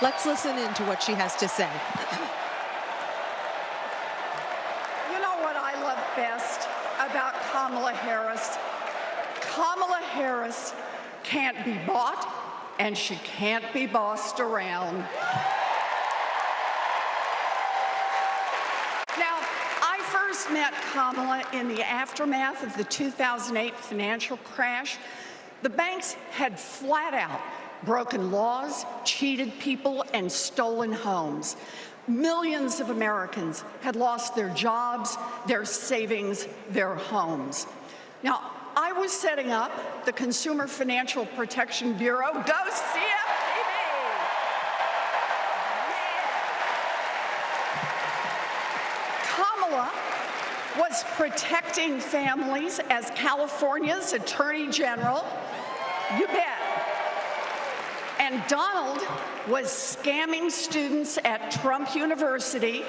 Let's listen in to what she has to say. You know what I love best about Kamala Harris? Kamala Harris can't be bought, and she can't be bossed around. Now, I first met Kamala in the aftermath of the 2008 financial crash. The banks had flat out broken laws, cheated people, and stolen homes. Millions of Americans had lost their jobs, their savings, their homes. Now, I was setting up the Consumer Financial Protection Bureau. Go CFPB! Kamala was protecting families as California's Attorney General. You bet. And Donald was scamming students at Trump University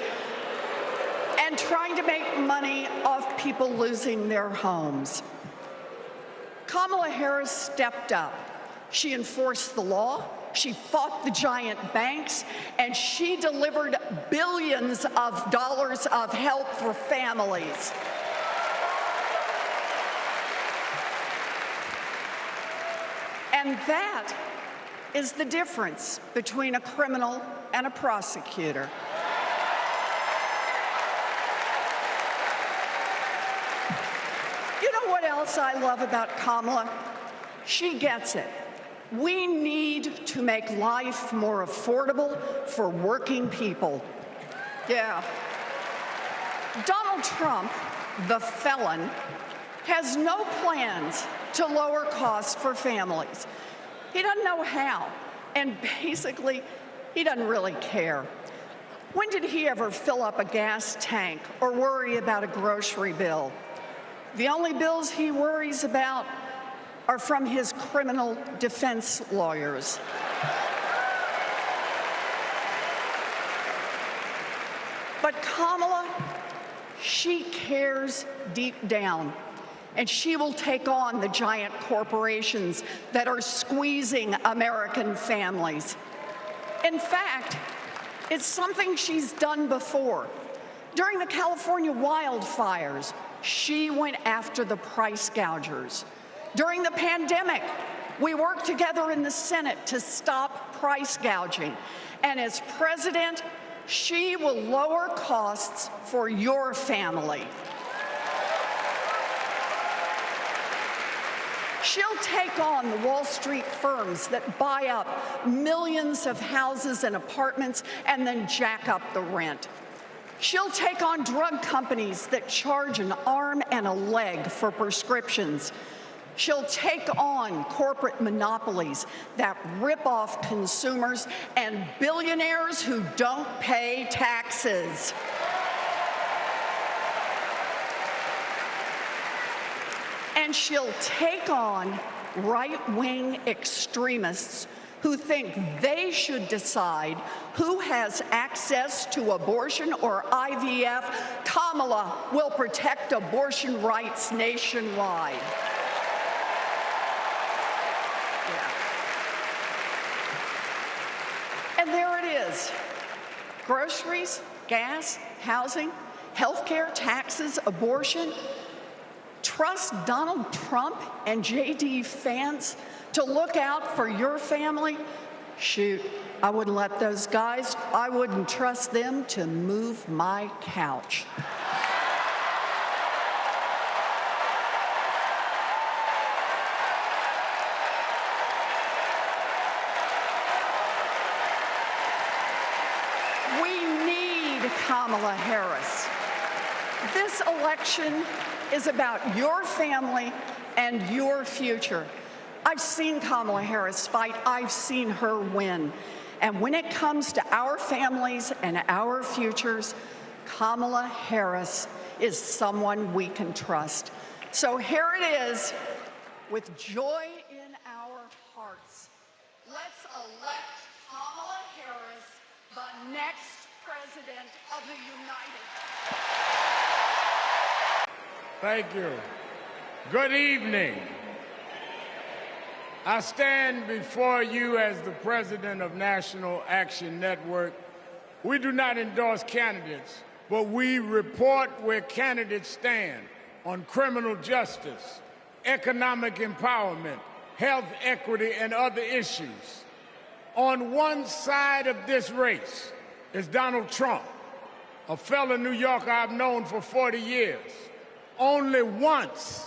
and trying to make money off people losing their homes. Kamala Harris stepped up. She enforced the law, she fought the giant banks, and she delivered billions of dollars of help for families. And that is the difference between a criminal and a prosecutor. You know what else I love about Kamala? She gets it. We need to make life more affordable for working people. Yeah. Donald Trump, the felon, has no plans to lower costs for families. He doesn't know how, and basically, he doesn't really care. When did he ever fill up a gas tank or worry about a grocery bill? The only bills he worries about are from his criminal defense lawyers. But Kamala, she cares deep down, and she will take on the giant corporations that are squeezing American families. In fact, it's something she's done before. During the California wildfires, she went after the price gougers. During the pandemic, we worked together in the Senate to stop price gouging. And as president, she will lower costs for your family. She'll take on the Wall Street firms that buy up millions of houses and apartments and then jack up the rent. She'll take on drug companies that charge an arm and a leg for prescriptions. She'll take on corporate monopolies that rip off consumers and billionaires who don't pay taxes. And she'll take on right-wing extremists who think they should decide who has access to abortion or IVF. Kamala will protect abortion rights nationwide. And there it is. Groceries, gas, housing, healthcare, taxes, abortion. Trust Donald Trump and J.D. Vance to look out for your family? Shoot, I wouldn't let those guys, I wouldn't trust them to move my couch. We need Kamala Harris. This election is about your family and your future. I've seen Kamala Harris fight. I've seen her win. And when it comes to our families and our futures, Kamala Harris is someone we can trust. So here it is, with joy in our hearts. Let's elect Kamala Harris, the next President of the United States. Thank you. Good evening. I stand before you as the president of National Action Network. We do not endorse candidates, but we report where candidates stand on criminal justice, economic empowerment, health equity, and other issues. On one side of this race is Donald Trump, a fellow New Yorker I've known for 40 years. Only once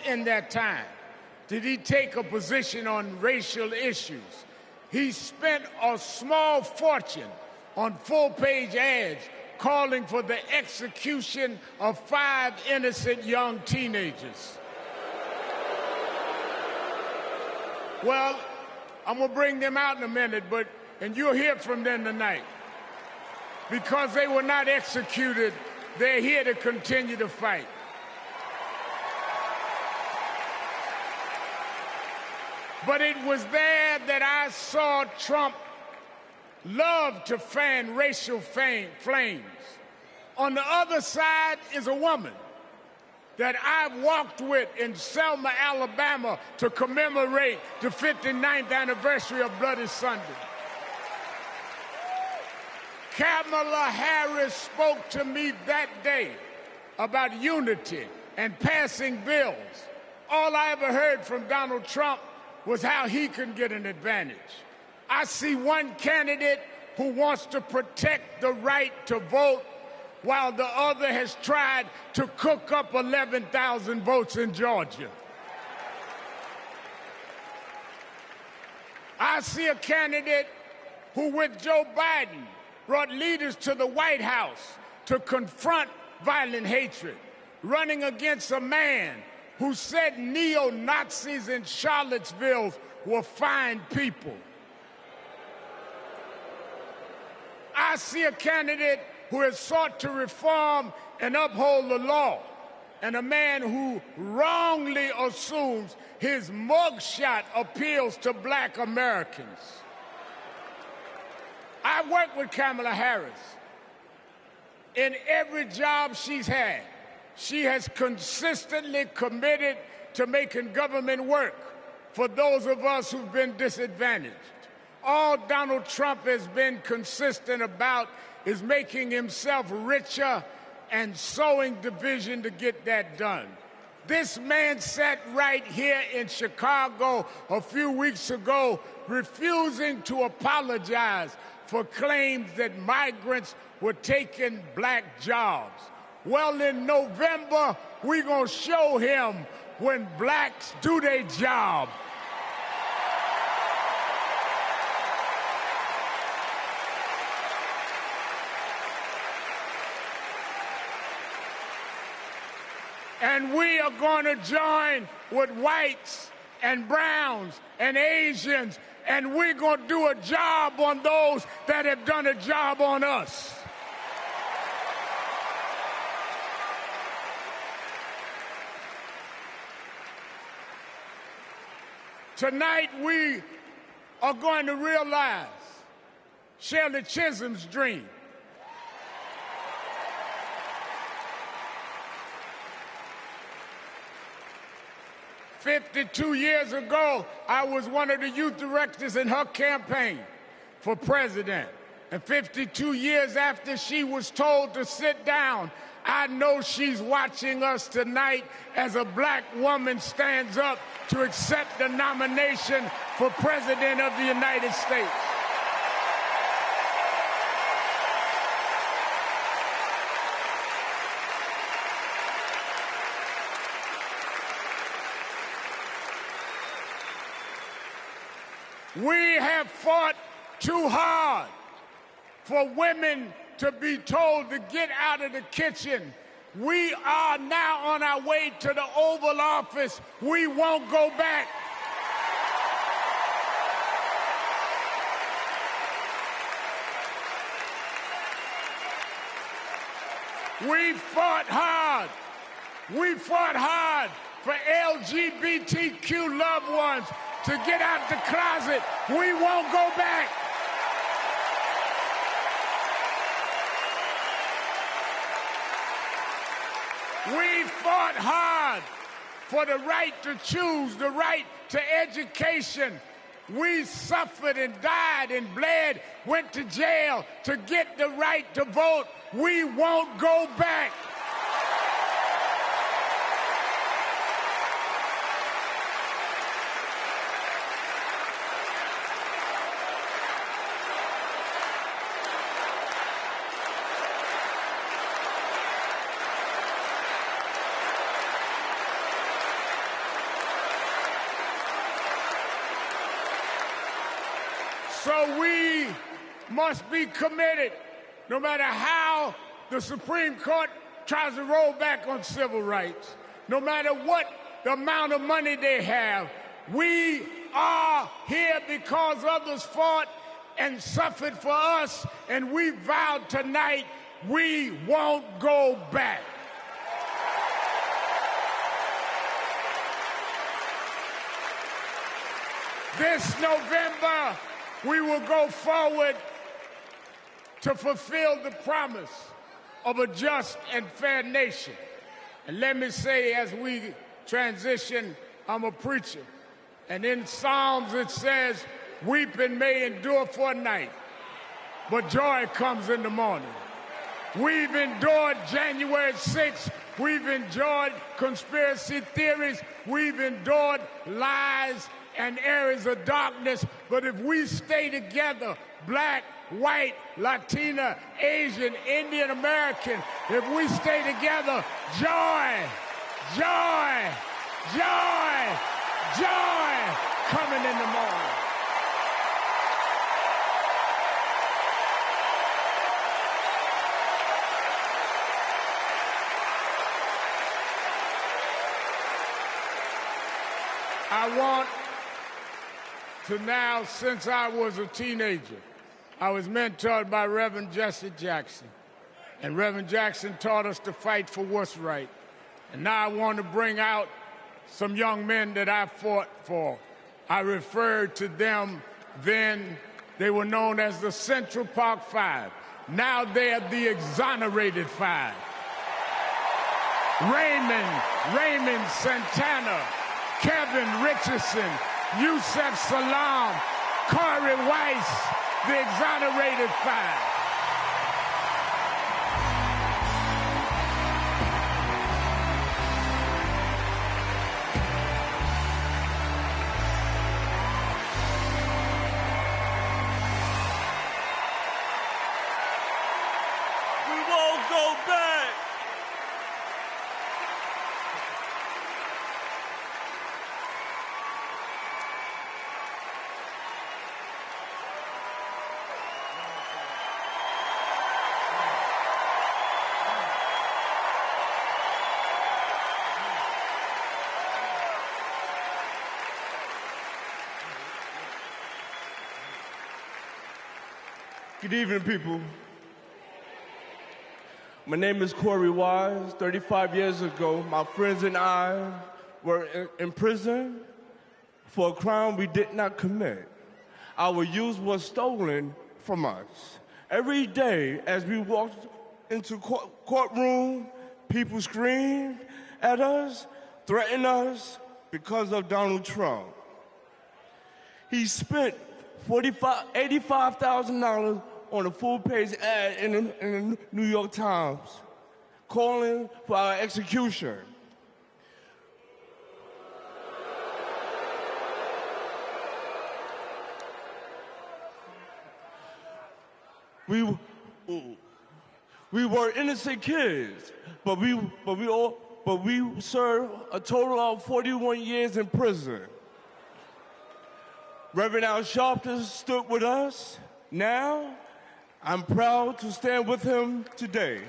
in that time, did he take a position on racial issues. He spent a small fortune on full-page ads calling for the execution of 5 innocent young teenagers. Well, I'm going to bring them out in a minute, and you'll hear from them tonight. Because they were not executed, they're here to continue to fight. But it was there that I saw Trump love to fan racial flames. On the other side is a woman that I've walked with in Selma, Alabama to commemorate the 59th anniversary of Bloody Sunday. Kamala Harris spoke to me that day about unity and passing bills. All I ever heard from Donald Trump was how he can get an advantage. I see one candidate who wants to protect the right to vote, while the other has tried to cook up 11,000 votes in Georgia. I see a candidate who, with Joe Biden, brought leaders to the White House to confront violent hatred, running against a man who said neo-Nazis in Charlottesville were fine people. I see a candidate who has sought to reform and uphold the law, and a man who wrongly assumes his mugshot appeals to black Americans. I worked with Kamala Harris. In every job she's had, she has consistently committed to making government work for those of us who've been disadvantaged. All Donald Trump has been consistent about is making himself richer and sowing division to get that done. This man sat right here in Chicago a few weeks ago, refusing to apologize for claims that migrants were taking black jobs. Well, in November, we're going to show him when blacks do their job. And we are going to join with whites and browns and Asians, and we're going to do a job on those that have done a job on us. Tonight, we are going to realize Shirley Chisholm's dream. "52 years ago, I was one of the youth directors in her campaign for president. And 52 years after she was told to sit down, I know she's watching us tonight as a black woman stands up to accept the nomination for President of the United States. We have fought too hard for women to be told to get out of the kitchen. We are now on our way to the Oval Office. We won't go back. We fought hard. We fought hard for LGBTQ loved ones to get out the closet. We won't go back. We fought hard for the right to choose, the right to education. We suffered and died and bled, went to jail to get the right to vote. We won't go back. So we must be committed, no matter how the Supreme Court tries to roll back on civil rights, no matter what the amount of money they have. We are here because others fought and suffered for us, and we vowed tonight we won't go back. This November, we will go forward to fulfill the promise of a just and fair nation. And let me say, as we transition, I'm a preacher. And in Psalms it says, weeping may endure for a night, but joy comes in the morning. We've endured January 6th. We've endured conspiracy theories. We've endured lies and areas of darkness, but if we stay together, black, white, Latina, Asian, Indian American, if we stay together, joy, joy, joy, joy coming in the morning. I want to now, since I was a teenager, I was mentored by Reverend Jesse Jackson. And Reverend Jackson taught us to fight for what's right. And now I want to bring out some young men that I fought for. I referred to them then. They were known as the Central Park Five. Now they're the Exonerated Five. Raymond Santana, Kevin Richardson, Yusef Salam, Corey Weiss, the Exonerated Five. We won't go back. Good evening, people. My name is Kerry Wise. 35 years ago, my friends and I were in prison for a crime we did not commit. Our youth was stolen from us. Every day, as we walked into courtroom, people screamed at us, threatened us because of Donald Trump. He spent $85,000 on a full-page ad in the New York Times, calling for our execution. We were innocent kids, but we served a total of 41 years in prison. Reverend Al Sharpton stood with us. Now, I'm proud to stand with him today.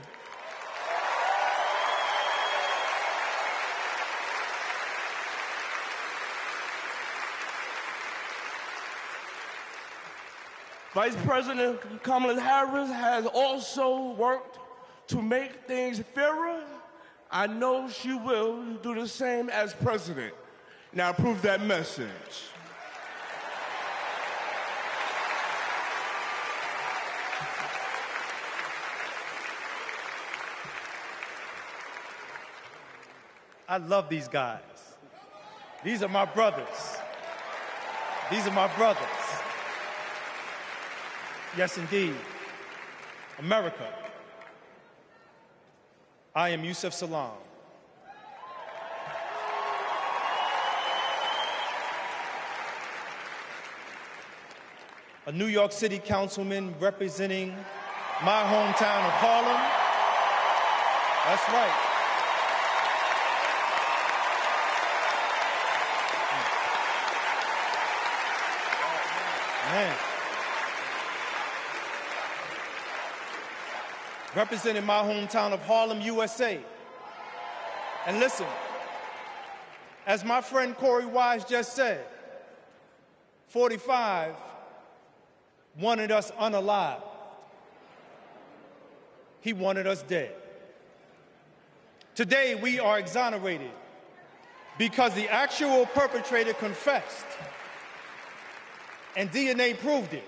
Vice President Kamala Harris has also worked to make things fairer. I know she will do the same as president. Now, approve that message. I love these guys. These are my brothers. These are my brothers. Yes, indeed. America. I am Yusef Salaam. A New York City councilman representing my hometown of Harlem. That's right. Man. Representing my hometown of Harlem, USA. And listen, as my friend Kerry Wise just said, 45 wanted us unalive. He wanted us dead. Today, we are exonerated because the actual perpetrator confessed, and DNA proved it.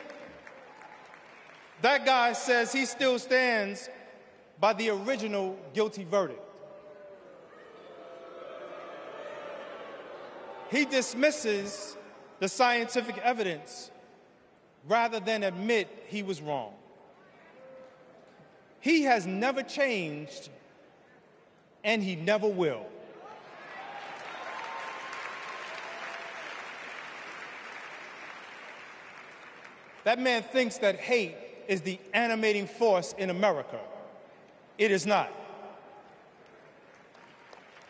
That guy says he still stands by the original guilty verdict. He dismisses the scientific evidence rather than admit he was wrong. He has never changed, and he never will. That man thinks that hate is the animating force in America. It is not.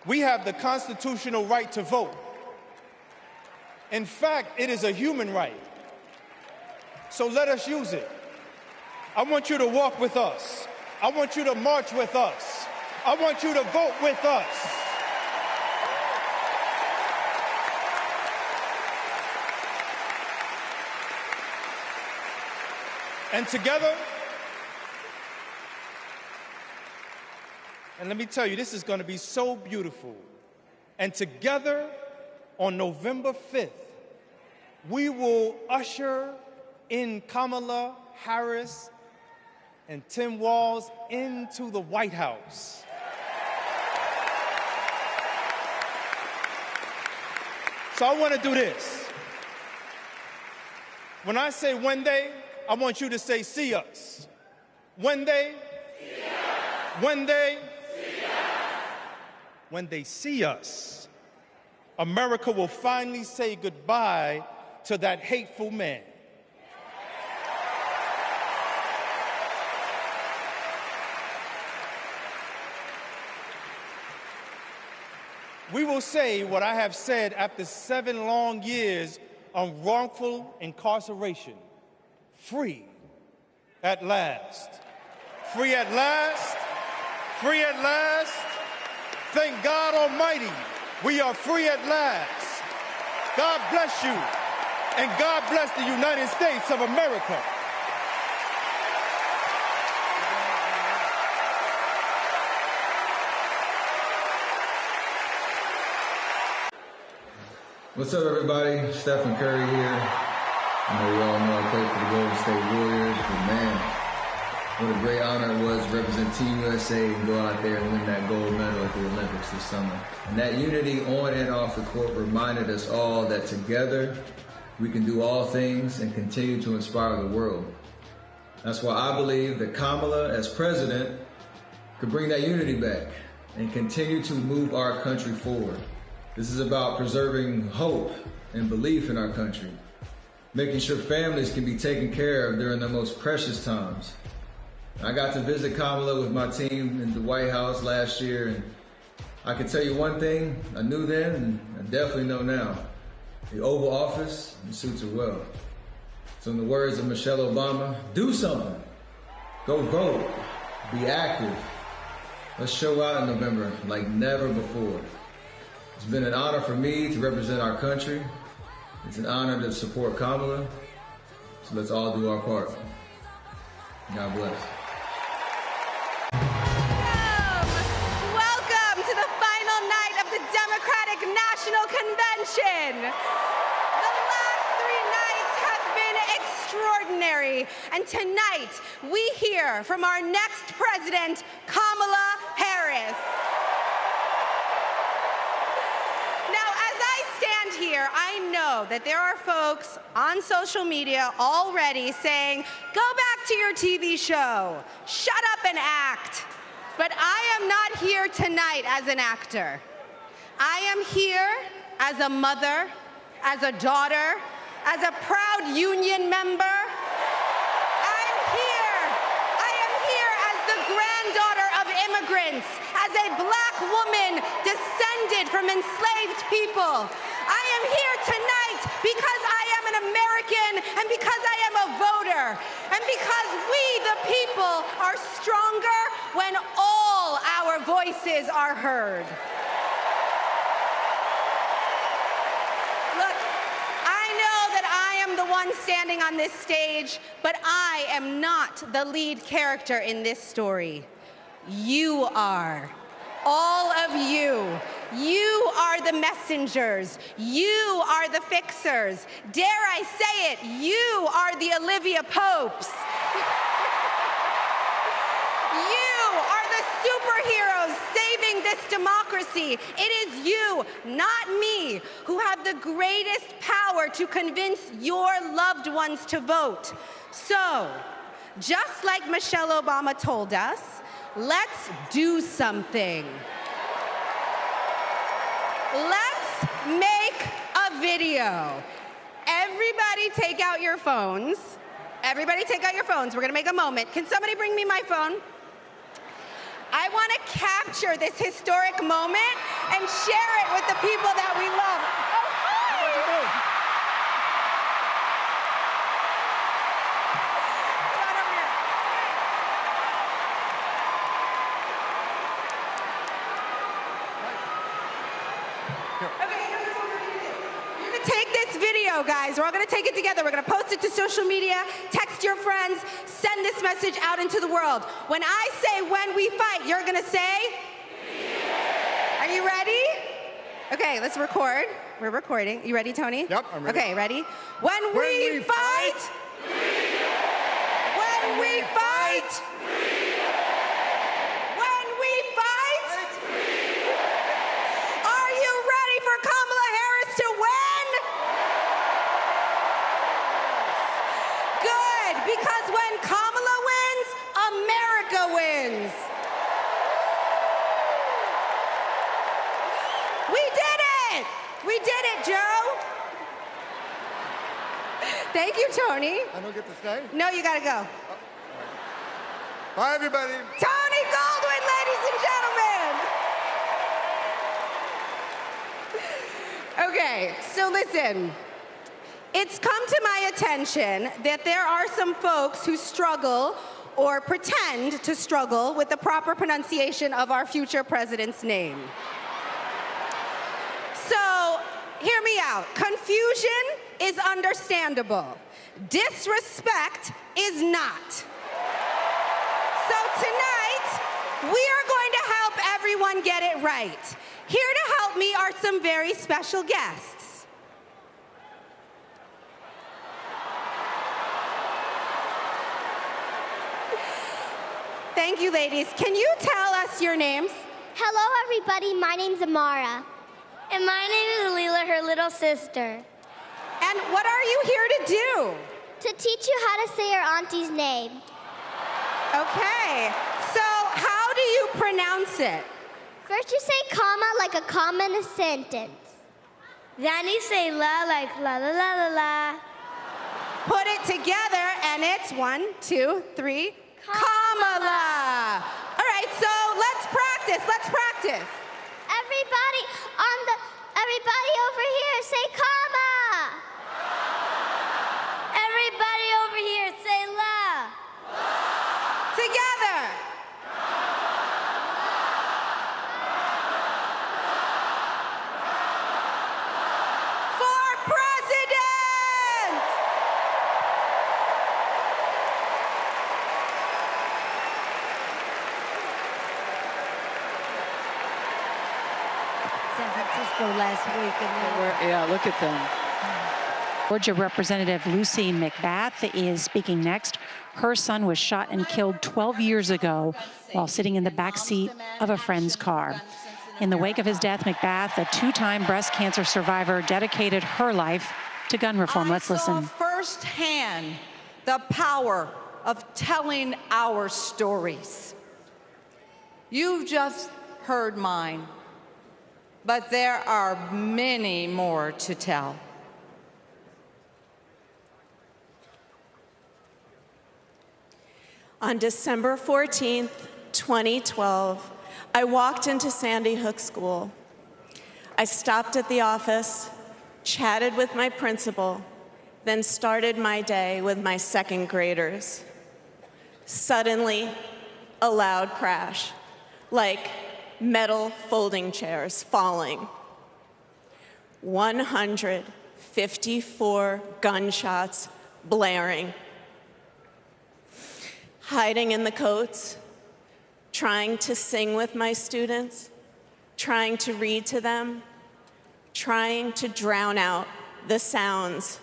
We have the constitutional right to vote. In fact, it is a human right. So let us use it. I want you to walk with us. I want you to march with us. I want you to vote with us. And together, and let me tell you, this is going to be so beautiful. And together, on November 5th, we will usher in Kamala Harris and Tim Walz into the White House. So I want to do this. When I say one day, I want you to say, see us. One day, see us. One day, see us. When they see us, America will finally say goodbye to that hateful man. We will say what I have said after 7 long years of wrongful incarceration. Free at last. Free at last. Free at last. Thank God Almighty, we are free at last. God bless you, and God bless the United States of America. What's up, everybody? Steph Curry here. I know you all know I played for the Golden State Warriors, but man, what a great honor it was to represent Team USA and go out there and win that gold medal at the Olympics this summer. And that unity on and off the court reminded us all that together we can do all things and continue to inspire the world. That's why I believe that Kamala, as president, could bring that unity back and continue to move our country forward. This is about preserving hope and belief in our country, making sure families can be taken care of during their most precious times. I got to visit Kamala with my team in the White House last year, and I can tell you one thing I knew then and I definitely know now. The Oval Office suits her well. So in the words of Michelle Obama, do something. Go vote. Be active. Let's show out in November like never before. It's been an honor for me to represent our country. It's an honor to support Kamala. So let's all do our part. God bless. Welcome to the final night of the Democratic National Convention. The last 3 nights have been extraordinary. And tonight, we hear from our next president, Kamala Harris. Now, as I stand here, I know that there are folks on social media already saying, go back to your TV show, shut up and act. But I am not here tonight as an actor. I am here as a mother, as a daughter, as a proud union member. I am here as the granddaughter of immigrants, as a black woman descended from enslaved people. I am here tonight because I am an American and because I am a voter and because we, the people, are stronger when all our voices are heard. Look, I know that I am the one standing on this stage, but I am not the lead character in this story. You are. All of you. You are the messengers. You are the fixers. Dare I say it, you are the Olivia Popes. You are the superheroes saving this democracy. It is you, not me, who have the greatest power to convince your loved ones to vote. So, just like Michelle Obama told us, let's do something. Let's make a video. Everybody take out your phones. Everybody take out your phones. We're gonna make a moment. Can somebody bring me my phone? I wanna capture this historic moment and share it with the people that we love. Oh, hi! Take this video, guys. We're all going to take it together. We're going to post it to social media, text your friends, send this message out into the world. When I say when we fight, you're going to say? Are you ready? Okay, let's record. We're recording. You ready, Tony? Yep, I'm ready. Okay, ready? When we fight, when we fight, when we fight, are you ready for Kamala Harris to win? Because when Kamala wins, America wins. We did it! We did it, Joe. Thank you, Tony. I don't get to stay? No, you gotta go. Bye, everybody. Tony Goldwyn, ladies and gentlemen. Okay, so listen. It's come to my attention that there are some folks who struggle or pretend to struggle with the proper pronunciation of our future president's name. So, hear me out. Confusion is understandable. Disrespect is not. So tonight, we are going to help everyone get it right. Here to help me are some very special guests. Thank you, ladies. Can you tell us your names? Hello, everybody. My name's Amara. And my name is Leela, her little sister. And what are you here to do? To teach you how to say your auntie's name. Okay. So how do you pronounce it? First, you say comma like a comma in a sentence. Then you say la like la la la la la. Put it together, and it's 1, 2, 3. Kamala. All right, so let's practice. Let's practice. Everybody over here, say comma. Everybody over here, say la. Together. For president. San Francisco last week, and Yeah, look at them. Georgia Representative Lucy McBath is speaking next. Her son was shot and killed 12 years ago while sitting in the back seat of a friend's car. In the wake of his death, McBath, a two-time breast cancer survivor, dedicated her life to gun reform. Let's listen. I saw firsthand the power of telling our stories. You just heard mine, but there are many more to tell. On December 14th, 2012, I walked into Sandy Hook School. I stopped at the office, chatted with my principal, then started my day with my second graders. Suddenly, a loud crash, like metal folding chairs falling. 154 gunshots blaring. Hiding in the coats, trying to sing with my students, trying to read to them, trying to drown out the sounds.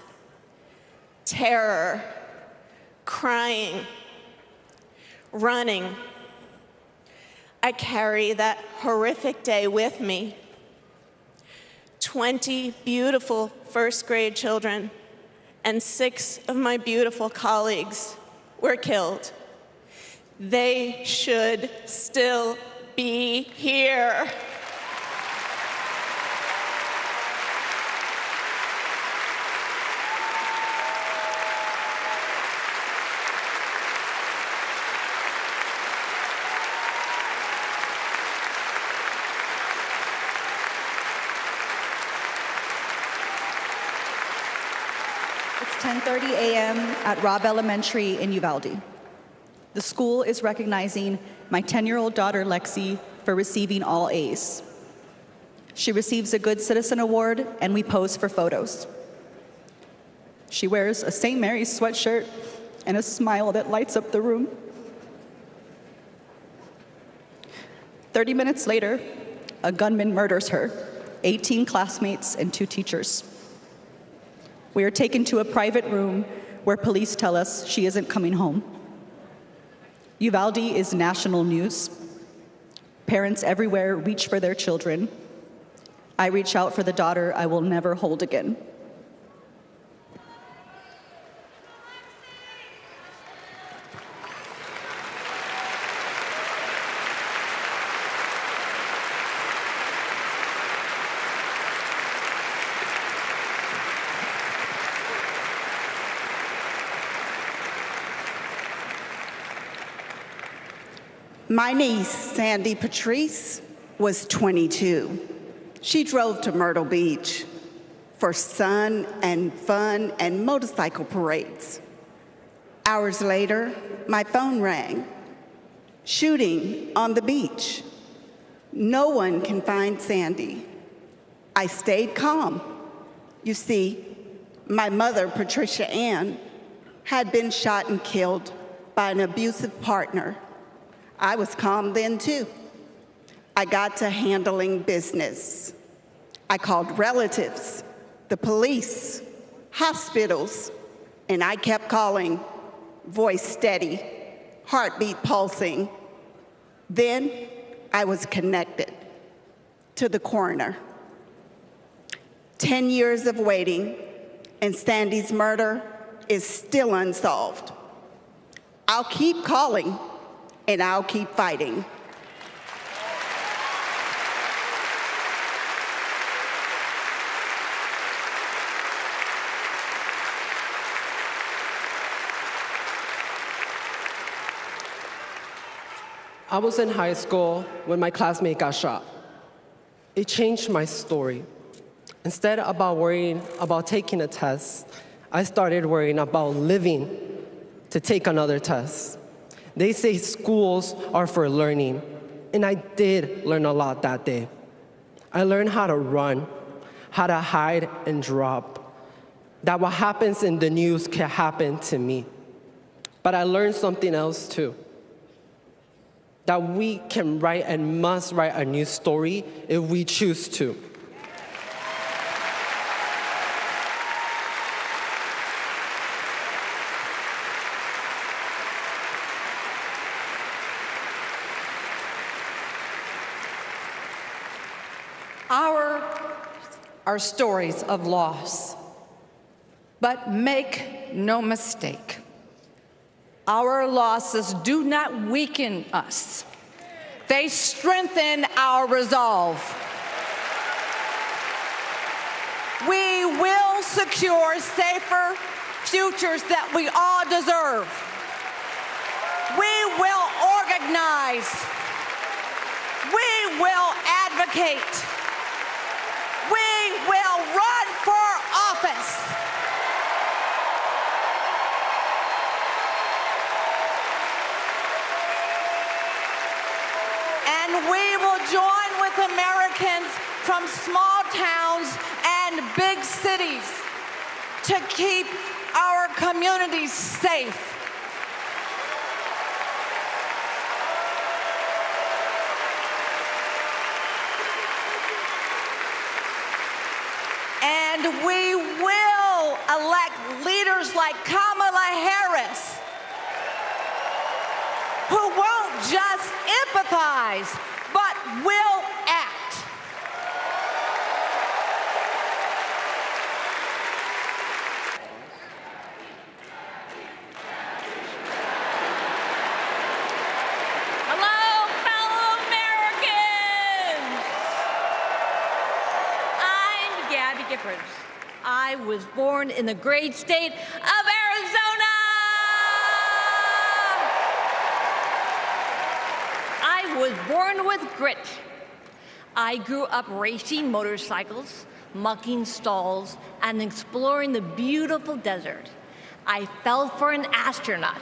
Terror, crying, running. I carry that horrific day with me. 20 beautiful first grade children and 6 of my beautiful colleagues were killed. They should still be here. It's 10:30 a.m. at Robb Elementary in Uvalde. The school is recognizing my 10-year-old daughter, Lexi, for receiving all A's. She receives a Good Citizen Award, and we pose for photos. She wears a St. Mary's sweatshirt and a smile that lights up the room. 30 minutes later, a gunman murders her, 18 classmates, and 2 teachers. We are taken to a private room where police tell us she isn't coming home. Uvalde is national news. Parents everywhere reach for their children. I reach out for the daughter I will never hold again. My niece, Sandy Patrice, was 22. She drove to Myrtle Beach for sun and fun and motorcycle parades. Hours later, my phone rang. Shooting on the beach. No one can find Sandy. I stayed calm. You see, my mother, Patricia Ann, had been shot and killed by an abusive partner. I was calm then, too. I got to handling business. I called relatives, the police, hospitals, and I kept calling, voice steady, heartbeat pulsing. Then I was connected to the coroner. 10 years of waiting, and Sandy's murder is still unsolved. I'll keep calling, and I'll keep fighting. I was in high school when my classmate got shot. It changed my story. Instead of worrying about taking a test, I started worrying about living to take another test. They say schools are for learning, and I did learn a lot that day. I learned how to run, how to hide and drop, that what happens in the news can happen to me. But I learned something else too, that we can write and must write a new story if we choose to. are stories of loss. But make no mistake, our losses do not weaken us. They strengthen our resolve. We will secure safer futures that we all deserve. We will organize. We will advocate. We will run for office. And we will join with Americans from small towns and big cities to keep our communities safe. And we will elect leaders like Kamala Harris, who won't just empathize, but will act. Hello, fellow Americans! I'm Gabby Giffords. I was born in the great state of Arizona! I was born with grit. I grew up racing motorcycles, mucking stalls, and exploring the beautiful desert. I fell for an astronaut.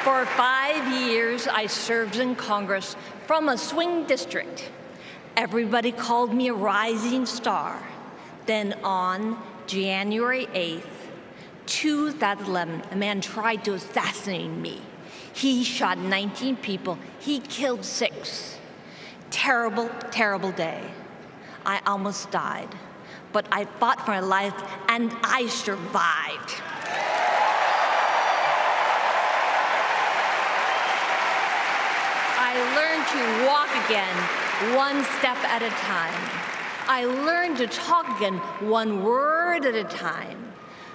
For 5 years, I served in Congress from a swing district. Everybody called me a rising star. Then on January 8th, 2011, a man tried to assassinate me. He shot 19 people. He killed 6. Terrible, terrible day. I almost died, but I fought for my life and I survived. I learned to walk again, one step at a time. I learned to talk again, one word at a time.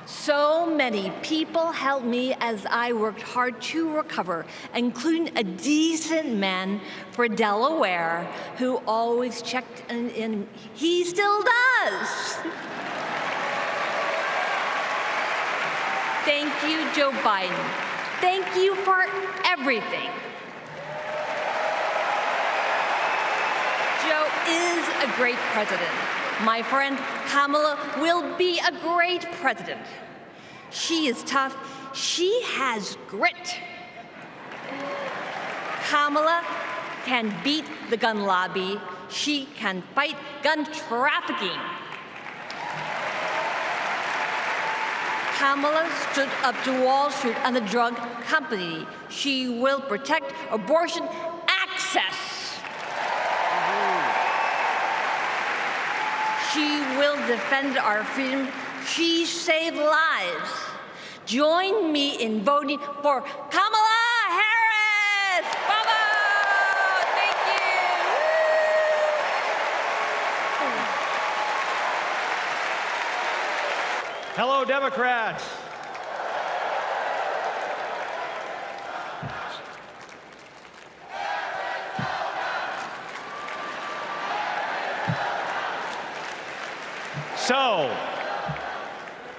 So many people helped me as I worked hard to recover, including a decent man for Delaware who always checked in. He still does. Thank you, Joe Biden. Thank you for everything. Joe is a great president. My friend Kamala will be a great president. She is tough. She has grit. Kamala can beat the gun lobby. She can fight gun trafficking. Kamala stood up to Wall Street and the drug company. She will protect abortion access. She will defend our freedom. She saved lives. Join me in voting for Kamala Harris. Bravo! Thank you. Hello, Democrats. So,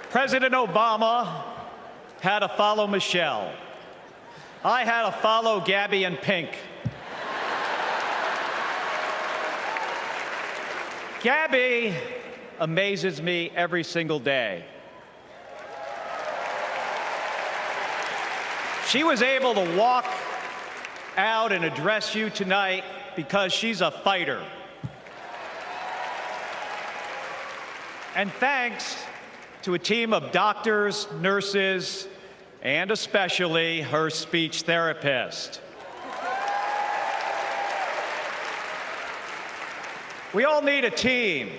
President Obama had to follow Michelle. I had to follow Gabby and Pink. Gabby amazes me every single day. She was able to walk out and address you tonight because she's a fighter. And thanks to a team of doctors, nurses, and especially her speech therapist. We all need a team.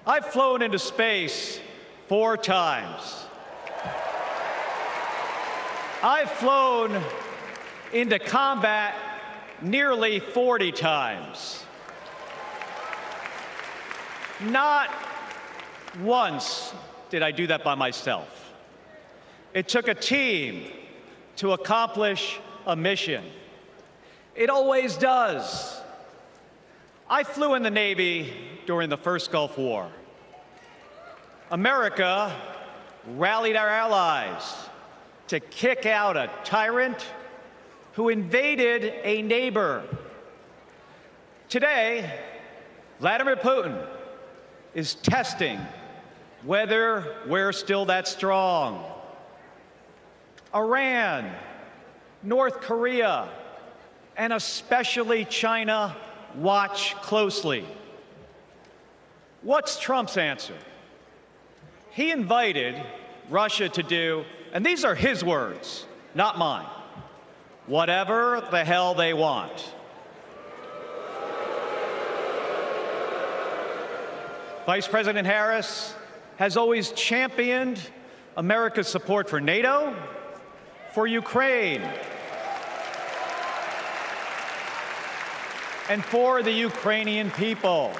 I've flown into space 4 times. I've flown into combat nearly 40 times. Not once did I do that by myself. It took a team to accomplish a mission. It always does. I flew in the Navy during the first Gulf War. America rallied our allies to kick out a tyrant who invaded a neighbor. Today, Vladimir Putin is testing whether we're still that strong. Iran, North Korea, and especially China watch closely. What's Trump's answer? He invited Russia to do, and these are his words, not mine, whatever the hell they want. Vice President Harris has always championed America's support for NATO, for Ukraine, and for the Ukrainian people.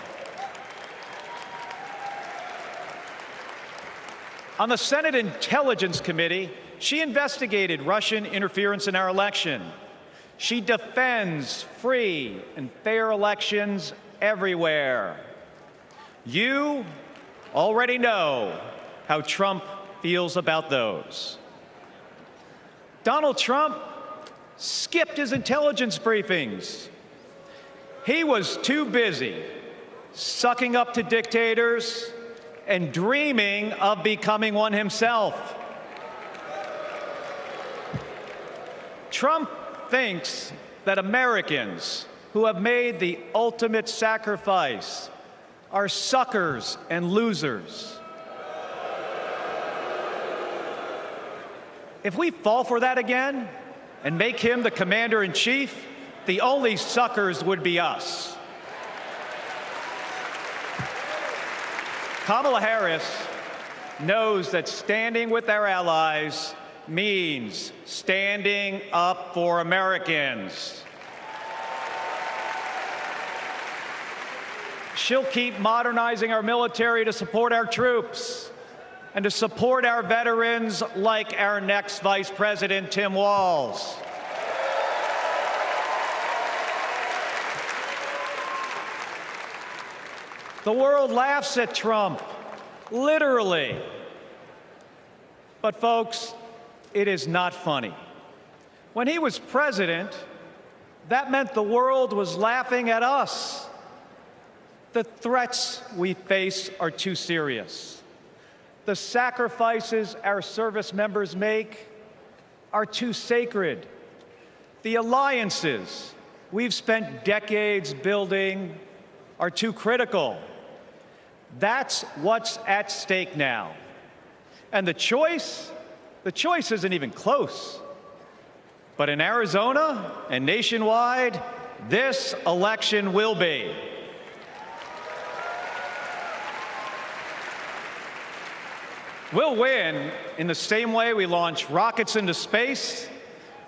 On the Senate Intelligence Committee, she investigated Russian interference in our election. She defends free and fair elections everywhere. You already know how Trump feels about those. Donald Trump skipped his intelligence briefings. He was too busy sucking up to dictators and dreaming of becoming one himself. Trump thinks that Americans who have made the ultimate sacrifice are suckers and losers. If we fall for that again and make him the commander-in-chief, the only suckers would be us. Kamala Harris knows that standing with our allies means standing up for Americans. She'll keep modernizing our military to support our troops and to support our veterans like our next Vice President, Tim Walz. The world laughs at Trump, literally. But folks, it is not funny. When he was president, that meant the world was laughing at us. The threats we face are too serious. The sacrifices our service members make are too sacred. The alliances we've spent decades building are too critical. That's what's at stake now. And the choice isn't even close. But in Arizona and nationwide, this election will be. We'll win in the same way we launch rockets into space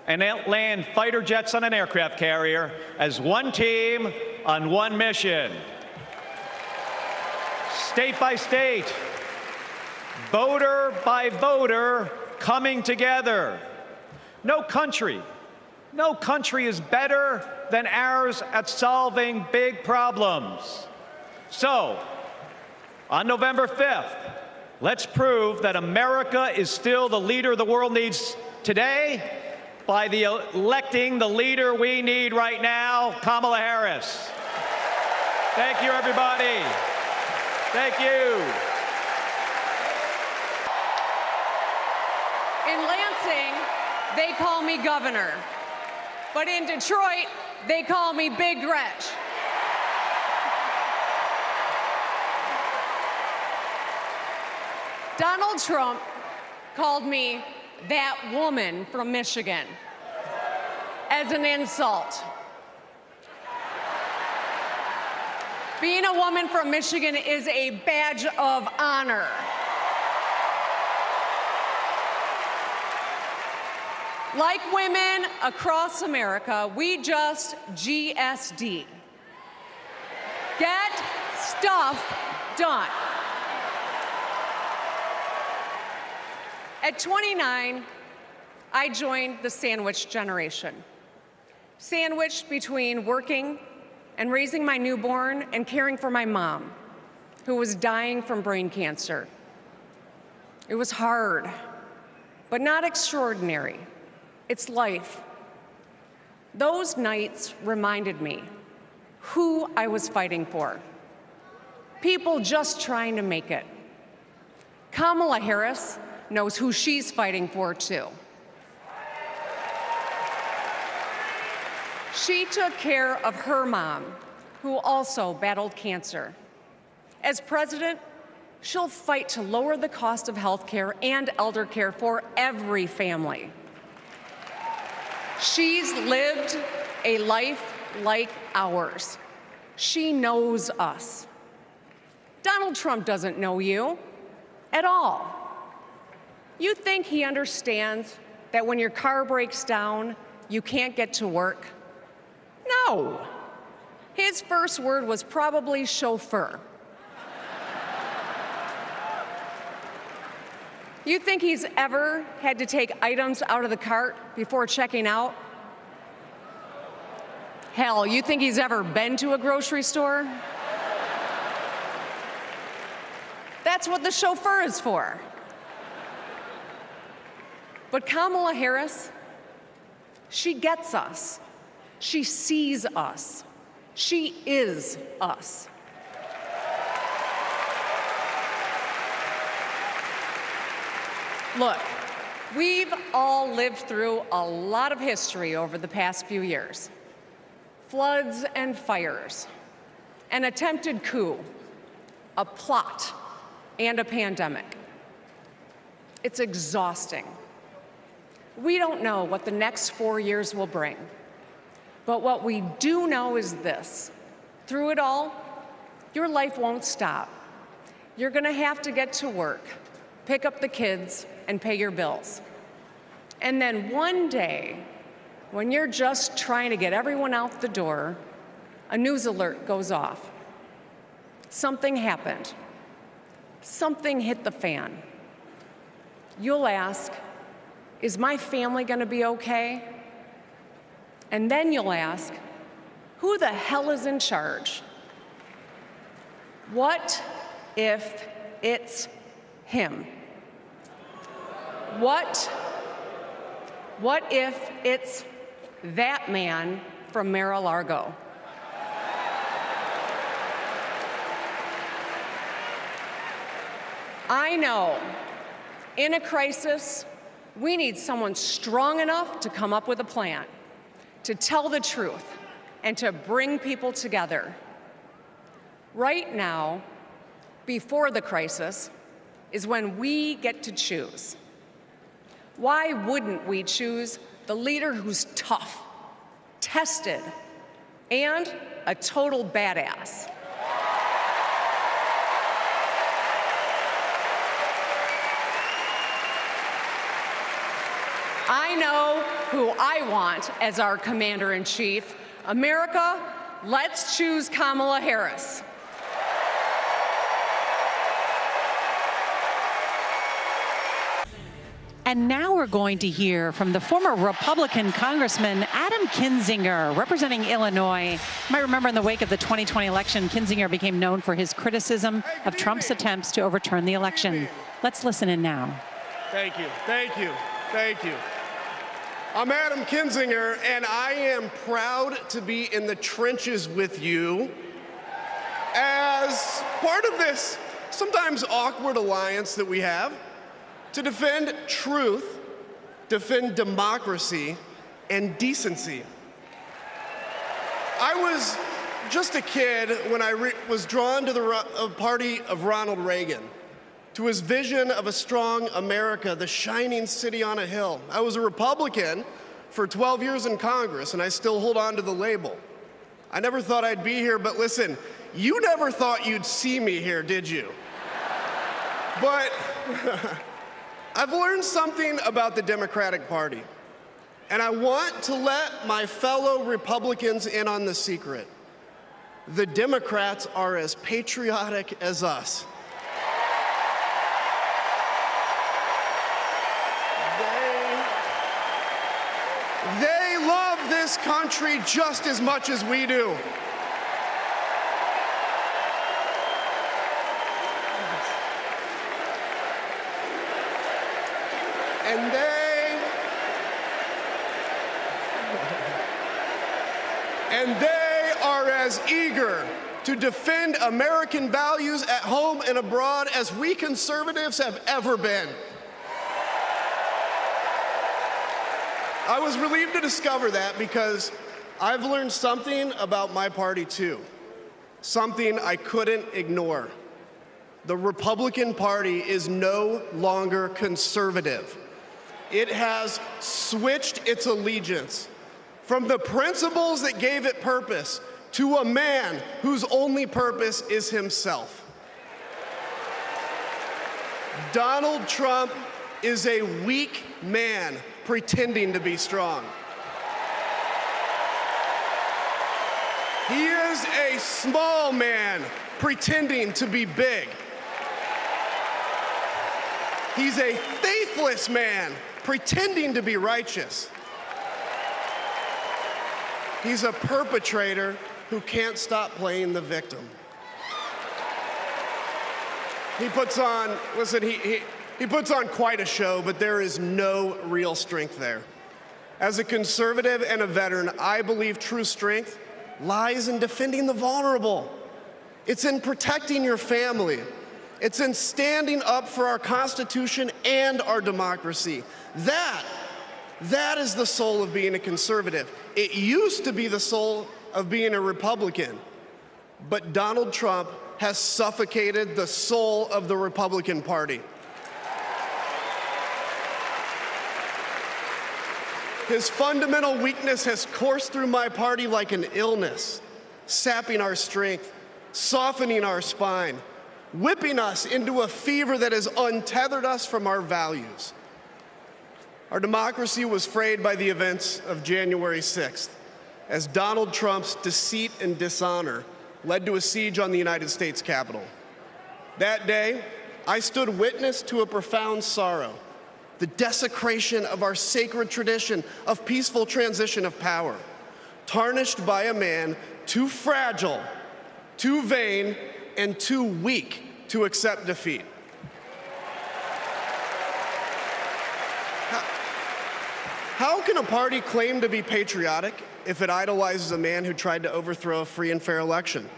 and land fighter jets on an aircraft carrier as one team on one mission. State by state, voter by voter, coming together. No country is better than ours at solving big problems. So, on November 5th, let's prove that America is still the leader the world needs today by electing the leader we need right now, Kamala Harris. Thank you, everybody. Thank you. In Lansing, they call me governor. But in Detroit, they call me Big Gretch. Donald Trump called me that woman from Michigan as an insult. Being a woman from Michigan is a badge of honor. Like women across America, we just GSD. Get stuff done. At 29, I joined the sandwich generation. Sandwiched between working and raising my newborn and caring for my mom, who was dying from brain cancer. It was hard, but not extraordinary. It's life. Those nights reminded me who I was fighting for. People just trying to make it. Kamala Harris knows who she's fighting for, too. She took care of her mom, who also battled cancer. As president, she'll fight to lower the cost of health care and elder care for every family. She's lived a life like ours. She knows us. Donald Trump doesn't know you at all. You think he understands that when your car breaks down, you can't get to work? No. His first word was probably chauffeur. You think he's ever had to take items out of the cart before checking out? Hell, you think he's ever been to a grocery store? That's what the chauffeur is for. But Kamala Harris, she gets us. She sees us. She is us. Look, we've all lived through a lot of history over the past few years. Floods and fires, an attempted coup, a plot, and a pandemic. It's exhausting. We don't know what the next 4 years will bring. But what we do know is this. Through it all, your life won't stop. You're going to have to get to work, pick up the kids, and pay your bills. And then one day, when you're just trying to get everyone out the door, a news alert goes off. Something happened. Something hit the fan. You'll ask, is my family going to be okay? And then you'll ask, who the hell is in charge? What if it's him? What if it's that man from Mar-a-Lago? I know, in a crisis, we need someone strong enough to come up with a plan, to tell the truth, and to bring people together. Right now, before the crisis, is when we get to choose. Why wouldn't we choose the leader who's tough, tested, and a total badass? I know who I want as our commander-in-chief. America, let's choose Kamala Harris. And now we're going to hear from the former Republican Congressman Adam Kinzinger, representing Illinois. You might remember in the wake of the 2020 election, Kinzinger became known for his criticism of Trump's attempts to overturn the election. Let's listen in now. Thank you, thank you, thank you. I'm Adam Kinzinger, and I am proud to be in the trenches with you as part of this sometimes awkward alliance that we have to defend truth, defend democracy, and decency. I was just a kid when I was drawn to the party of Ronald Reagan, to his vision of a strong America, the shining city on a hill. I was a Republican for 12 years in Congress, and I still hold on to the label. I never thought I'd be here, but listen, you never thought you'd see me here, did you? But I've learned something about the Democratic Party. And I want to let my fellow Republicans in on the secret. The Democrats are as patriotic as us. They love this country just as much as we do. And they are as eager to defend American values at home and abroad as we conservatives have ever been. I was relieved to discover that because I've learned something about my party too, something I couldn't ignore. The Republican Party is no longer conservative. It has switched its allegiance from the principles that gave it purpose to a man whose only purpose is himself. Donald Trump is a weak man pretending to be strong. He is a small man pretending to be big. He's a faithless man pretending to be righteous. He's a perpetrator who can't stop playing the victim. He puts on, listen, he puts on quite a show, but there is no real strength there. As a conservative and a veteran, I believe true strength lies in defending the vulnerable. It's in protecting your family. It's in standing up for our Constitution and our democracy. That is the soul of being a conservative. It used to be the soul of being a Republican, but Donald Trump has suffocated the soul of the Republican Party. His fundamental weakness has coursed through my party like an illness, sapping our strength, softening our spine, whipping us into a fever that has untethered us from our values. Our democracy was frayed by the events of January 6th, as Donald Trump's deceit and dishonor led to a siege on the United States Capitol. That day, I stood witness to a profound sorrow, the desecration of our sacred tradition of peaceful transition of power, tarnished by a man too fragile, too vain, and too weak to accept defeat. How can a party claim to be patriotic if it idolizes a man who tried to overthrow a free and fair election?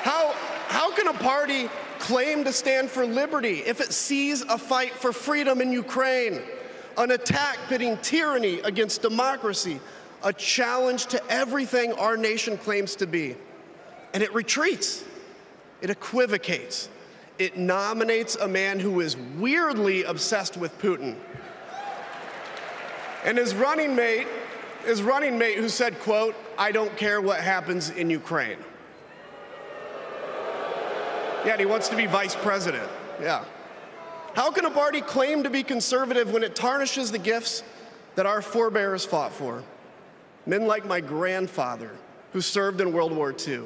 How can a party claim to stand for liberty if it sees a fight for freedom in Ukraine, an attack pitting tyranny against democracy, a challenge to everything our nation claims to be, and it retreats, it equivocates, it nominates a man who is weirdly obsessed with Putin? And his running mate who said, quote, "I don't care what happens in Ukraine." Yeah, and he wants to be vice president. Yeah. How can a party claim to be conservative when it tarnishes the gifts that our forebears fought for? Men like my grandfather, who served in World War II,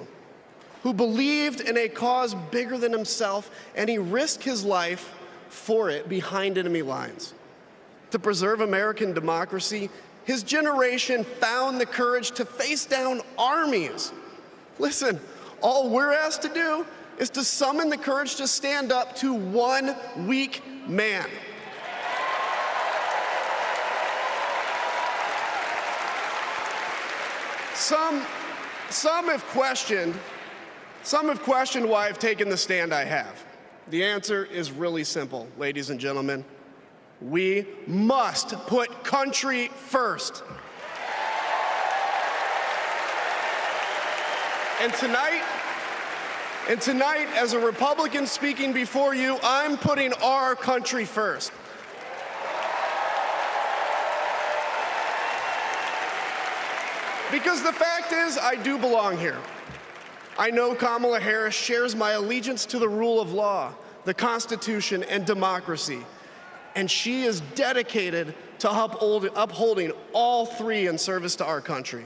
who believed in a cause bigger than himself, and he risked his life for it behind enemy lines. To preserve American democracy, his generation found the courage to face down armies. Listen, all we're asked to do is to summon the courage to stand up to one weak man. Some have questioned why I've taken the stand I have. The answer is really simple, ladies and gentlemen. We must put country first. And tonight, as a Republican speaking before you, I'm putting our country first. Because the fact is, I do belong here. I know Kamala Harris shares my allegiance to the rule of law, the Constitution, and democracy. and she is dedicated to upholding all three in service to our country.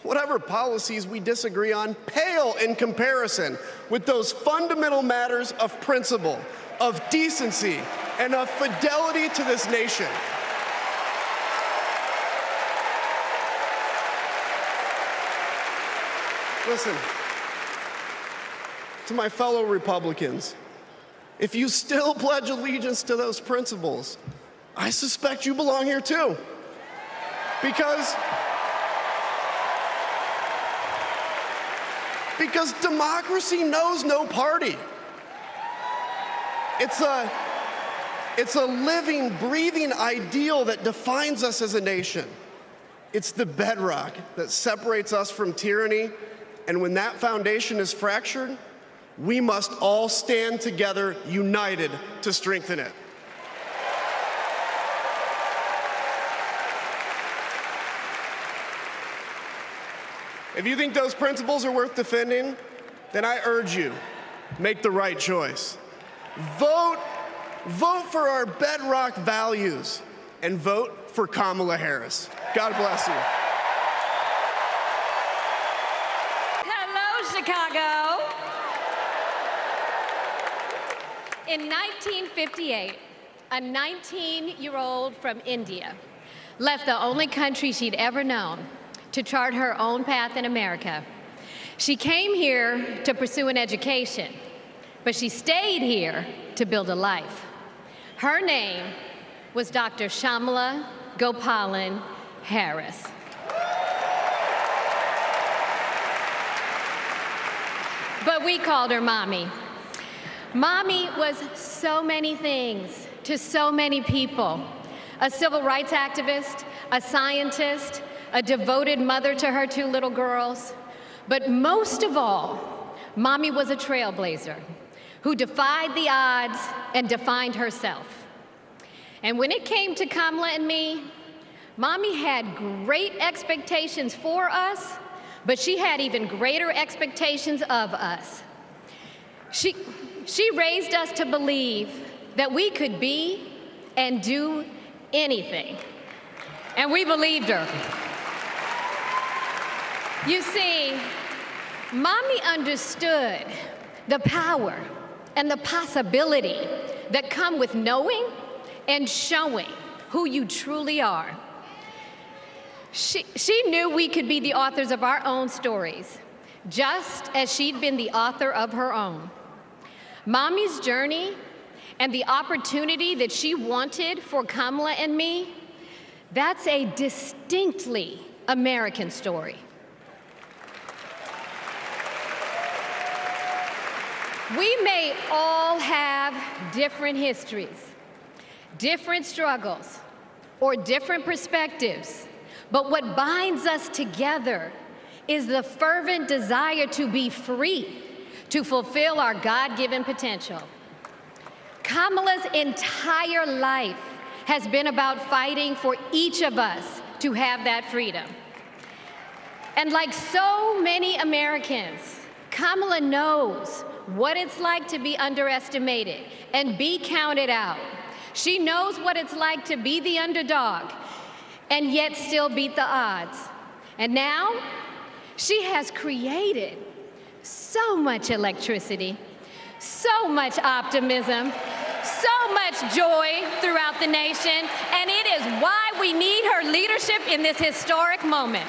Whatever policies we disagree on pale in comparison with those fundamental matters of principle, of decency, and of fidelity to this nation. Listen, to my fellow Republicans, if you still pledge allegiance to those principles, I suspect you belong here too. Because democracy knows no party. It's a living, breathing ideal that defines us as a nation. It's the bedrock that separates us from tyranny, and when that foundation is fractured, we must all stand together, united, to strengthen it. If you think those principles are worth defending, then I urge you, make the right choice. Vote for our bedrock values, and vote for Kamala Harris. God bless you. Hello, Chicago. In 1958, a 19-year-old from India left the only country she'd ever known to chart her own path in America. She came here to pursue an education, but she stayed here to build a life. Her name was Dr. Kamala Gopalan Harris. But we called her Mommy. Mommy was so many things to so many people. A civil rights activist, a scientist, a devoted mother to her two little girls. But most of all, Mommy was a trailblazer who defied the odds and defined herself. And when it came to Kamala and me, Mommy had great expectations for us, but she had even greater expectations of us. She raised us to believe that we could be and do anything. And we believed her. You see, Mommy understood the power and the possibility that come with knowing and showing who you truly are. She knew we could be the authors of our own stories, just as she'd been the author of her own. Mommy's journey and the opportunity that she wanted for Kamala and me, that's a distinctly American story. We may all have different histories, different struggles, or different perspectives, but what binds us together is the fervent desire to be free, to fulfill our God-given potential. Kamala's entire life has been about fighting for each of us to have that freedom. And like so many Americans, Kamala knows what it's like to be underestimated and be counted out. She knows what it's like to be the underdog and yet still beat the odds. And now, she has created so much electricity, so much optimism, so much joy throughout the nation, and it is why we need her leadership in this historic moment.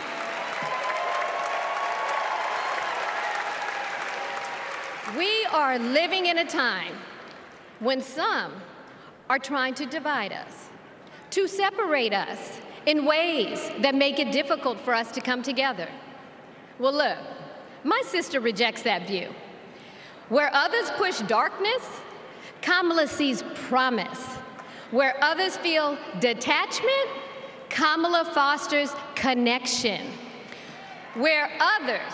We are living in a time when some are trying to divide us, to separate us in ways that make it difficult for us to come together. Well, look, my sister rejects that view. Where others push darkness, Kamala sees promise. Where others feel detachment, Kamala fosters connection. Where others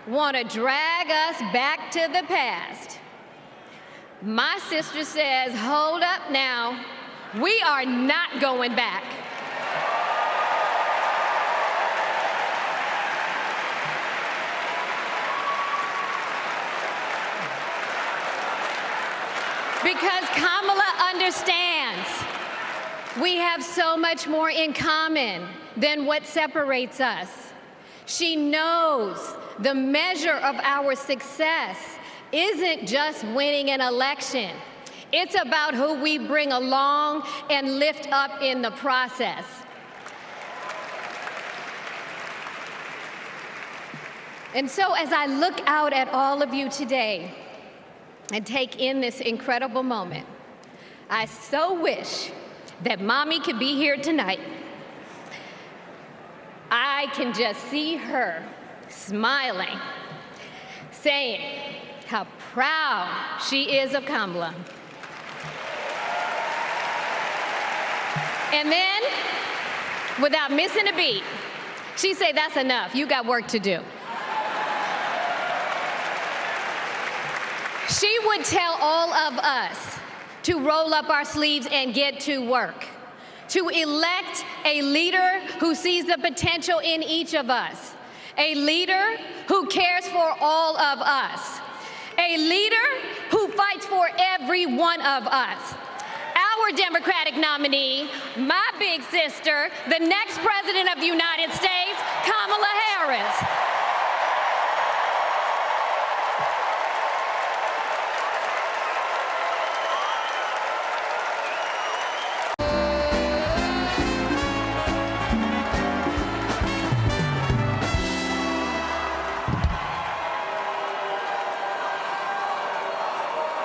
want to drag us back to the past, my sister says, hold up now, we are not going back. Because Kamala understands We have so much more in common than what separates us. She knows the measure of our success isn't just winning an election. It's about who we bring along and lift up in the process. And so as I look out at all of you today and take in this incredible moment, I so wish that Mommy could be here tonight. I can just see her smiling, saying how proud she is of Kamala. And then, without missing a beat, she'd say, "That's enough, you got work to do." She would tell all of us to roll up our sleeves and get to work, to elect a leader who sees the potential in each of us, a leader who cares for all of us, a leader who fights for every one of us. Our Democratic nominee, my big sister, the next President of the United States, Kamala Harris.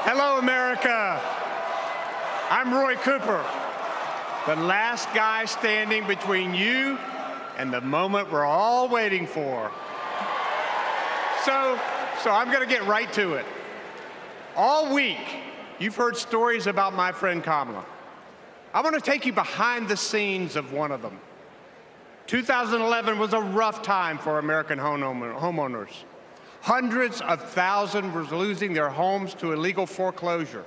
Hello, America. I'm Roy Cooper, the last guy standing between you and the moment we're all waiting for. So I'm going to get right to it. All week, you've heard stories about my friend Kamala. I want to take you behind the scenes of one of them. 2011 was a rough time for American homeowners. Hundreds of thousands were losing their homes to illegal foreclosure.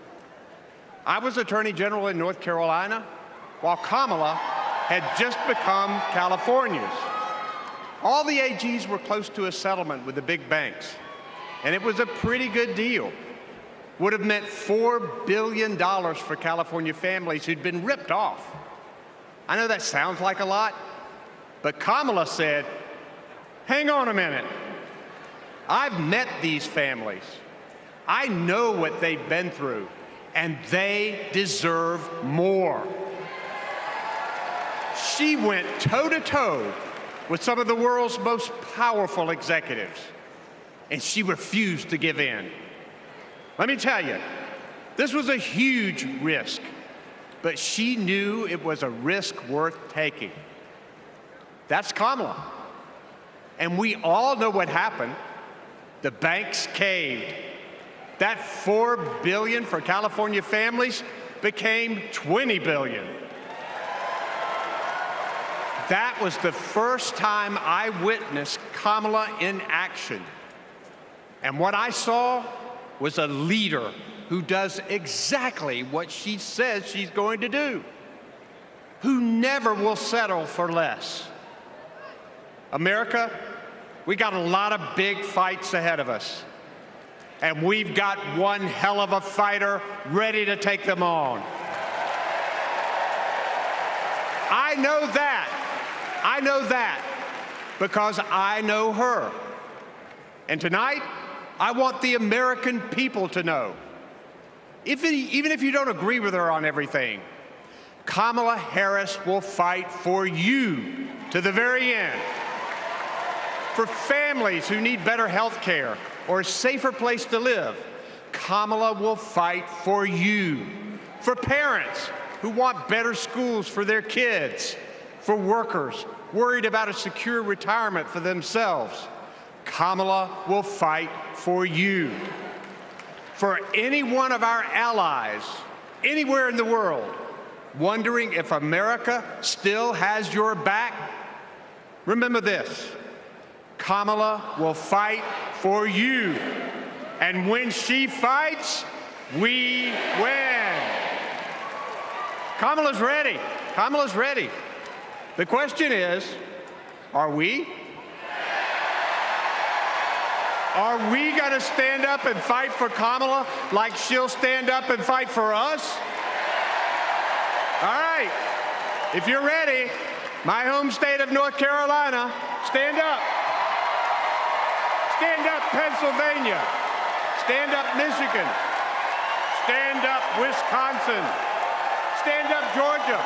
I was Attorney General in North Carolina, while Kamala had just become California's. All the AGs were close to a settlement with the big banks, and it was a pretty good deal. Would have meant $4 billion for California families who'd been ripped off. I know that sounds like a lot, but Kamala said, "Hang on a minute. I've met these families. I know what they've been through, and they deserve more." She went toe-to-toe with some of the world's most powerful executives, and she refused to give in. Let me tell you, this was a huge risk, but she knew it was a risk worth taking. That's Kamala. And we all know what happened. The banks caved. That $4 billion for California families became $20 billion. That was the first time I witnessed Kamala in action. And what I saw was a leader who does exactly what she says she's going to do, who never will settle for less. America, we got a lot of big fights ahead of us, and we've got one hell of a fighter ready to take them on. I know that because I know her. And tonight, I want the American people to know, even if you don't agree with her on everything, Kamala Harris will fight for you to the very end. For families who need better health care or a safer place to live, Kamala will fight for you. For parents who want better schools for their kids, for workers worried about a secure retirement for themselves, Kamala will fight for you. For any one of our allies, anywhere in the world, wondering if America still has your back, remember this: Kamala will fight for you. And when she fights, we win. Kamala's ready. Kamala's ready. The question is, are we? Are we going to stand up and fight for Kamala like she'll stand up and fight for us? All right. If you're ready, my home state of North Carolina, stand up. Stand up, Pennsylvania. Stand up, Michigan. Stand up, Wisconsin. Stand up, Georgia.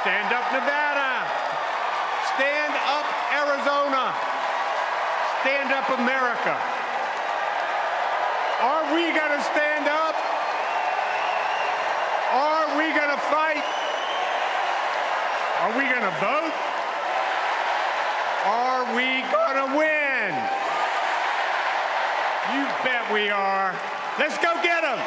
Stand up, Nevada. Stand up, Arizona. Stand up, America. Are we going to stand up? Are we going to fight? Are we going to vote? Are we going to win? You bet we are. Let's go get them.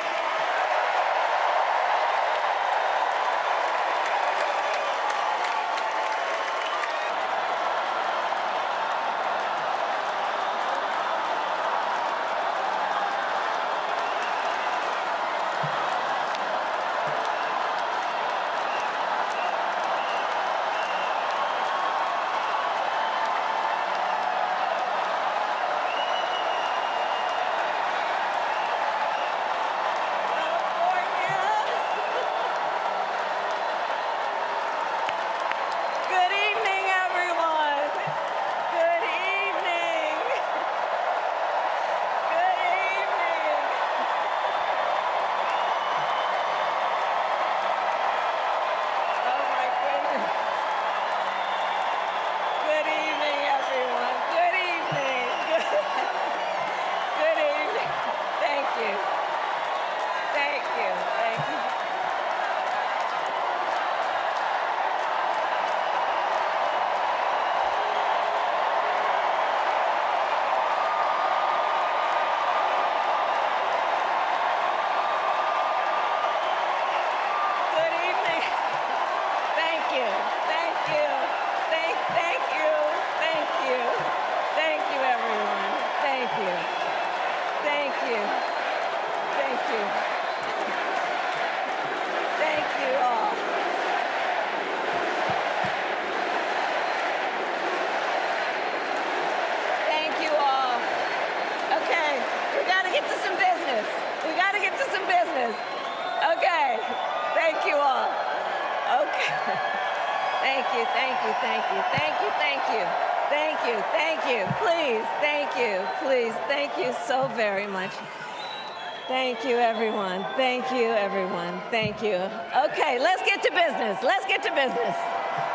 Thank you, everyone. Thank you, everyone. Thank you. Okay, let's get to business. Let's get to business.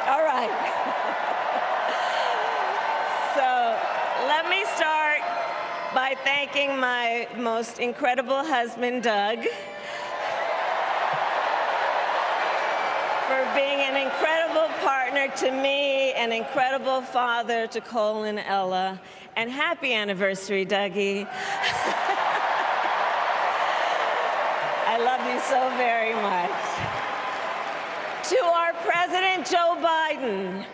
All right. So let me start by thanking my most incredible husband, Doug, for being an incredible partner to me, an incredible father to Cole and Ella, and happy anniversary, Dougie. I love you so very much. To our President Joe Biden,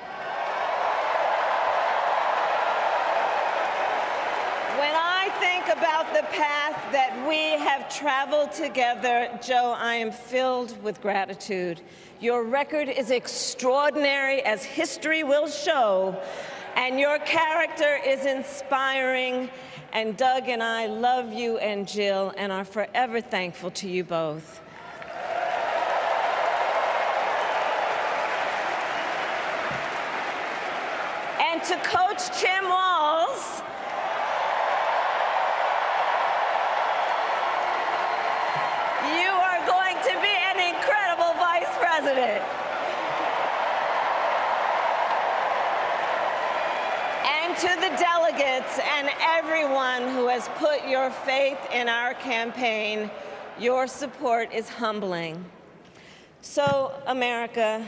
when I think about the path that we have traveled together, Joe, I am filled with gratitude. Your record is extraordinary, as history will show, and your character is inspiring. And Doug and I love you and Jill and are forever thankful to you both. And to Coach Tim Walz, you are going to be an incredible vice president. And to the delegates and everyone who has put your faith in our campaign, your support is humbling. So, America,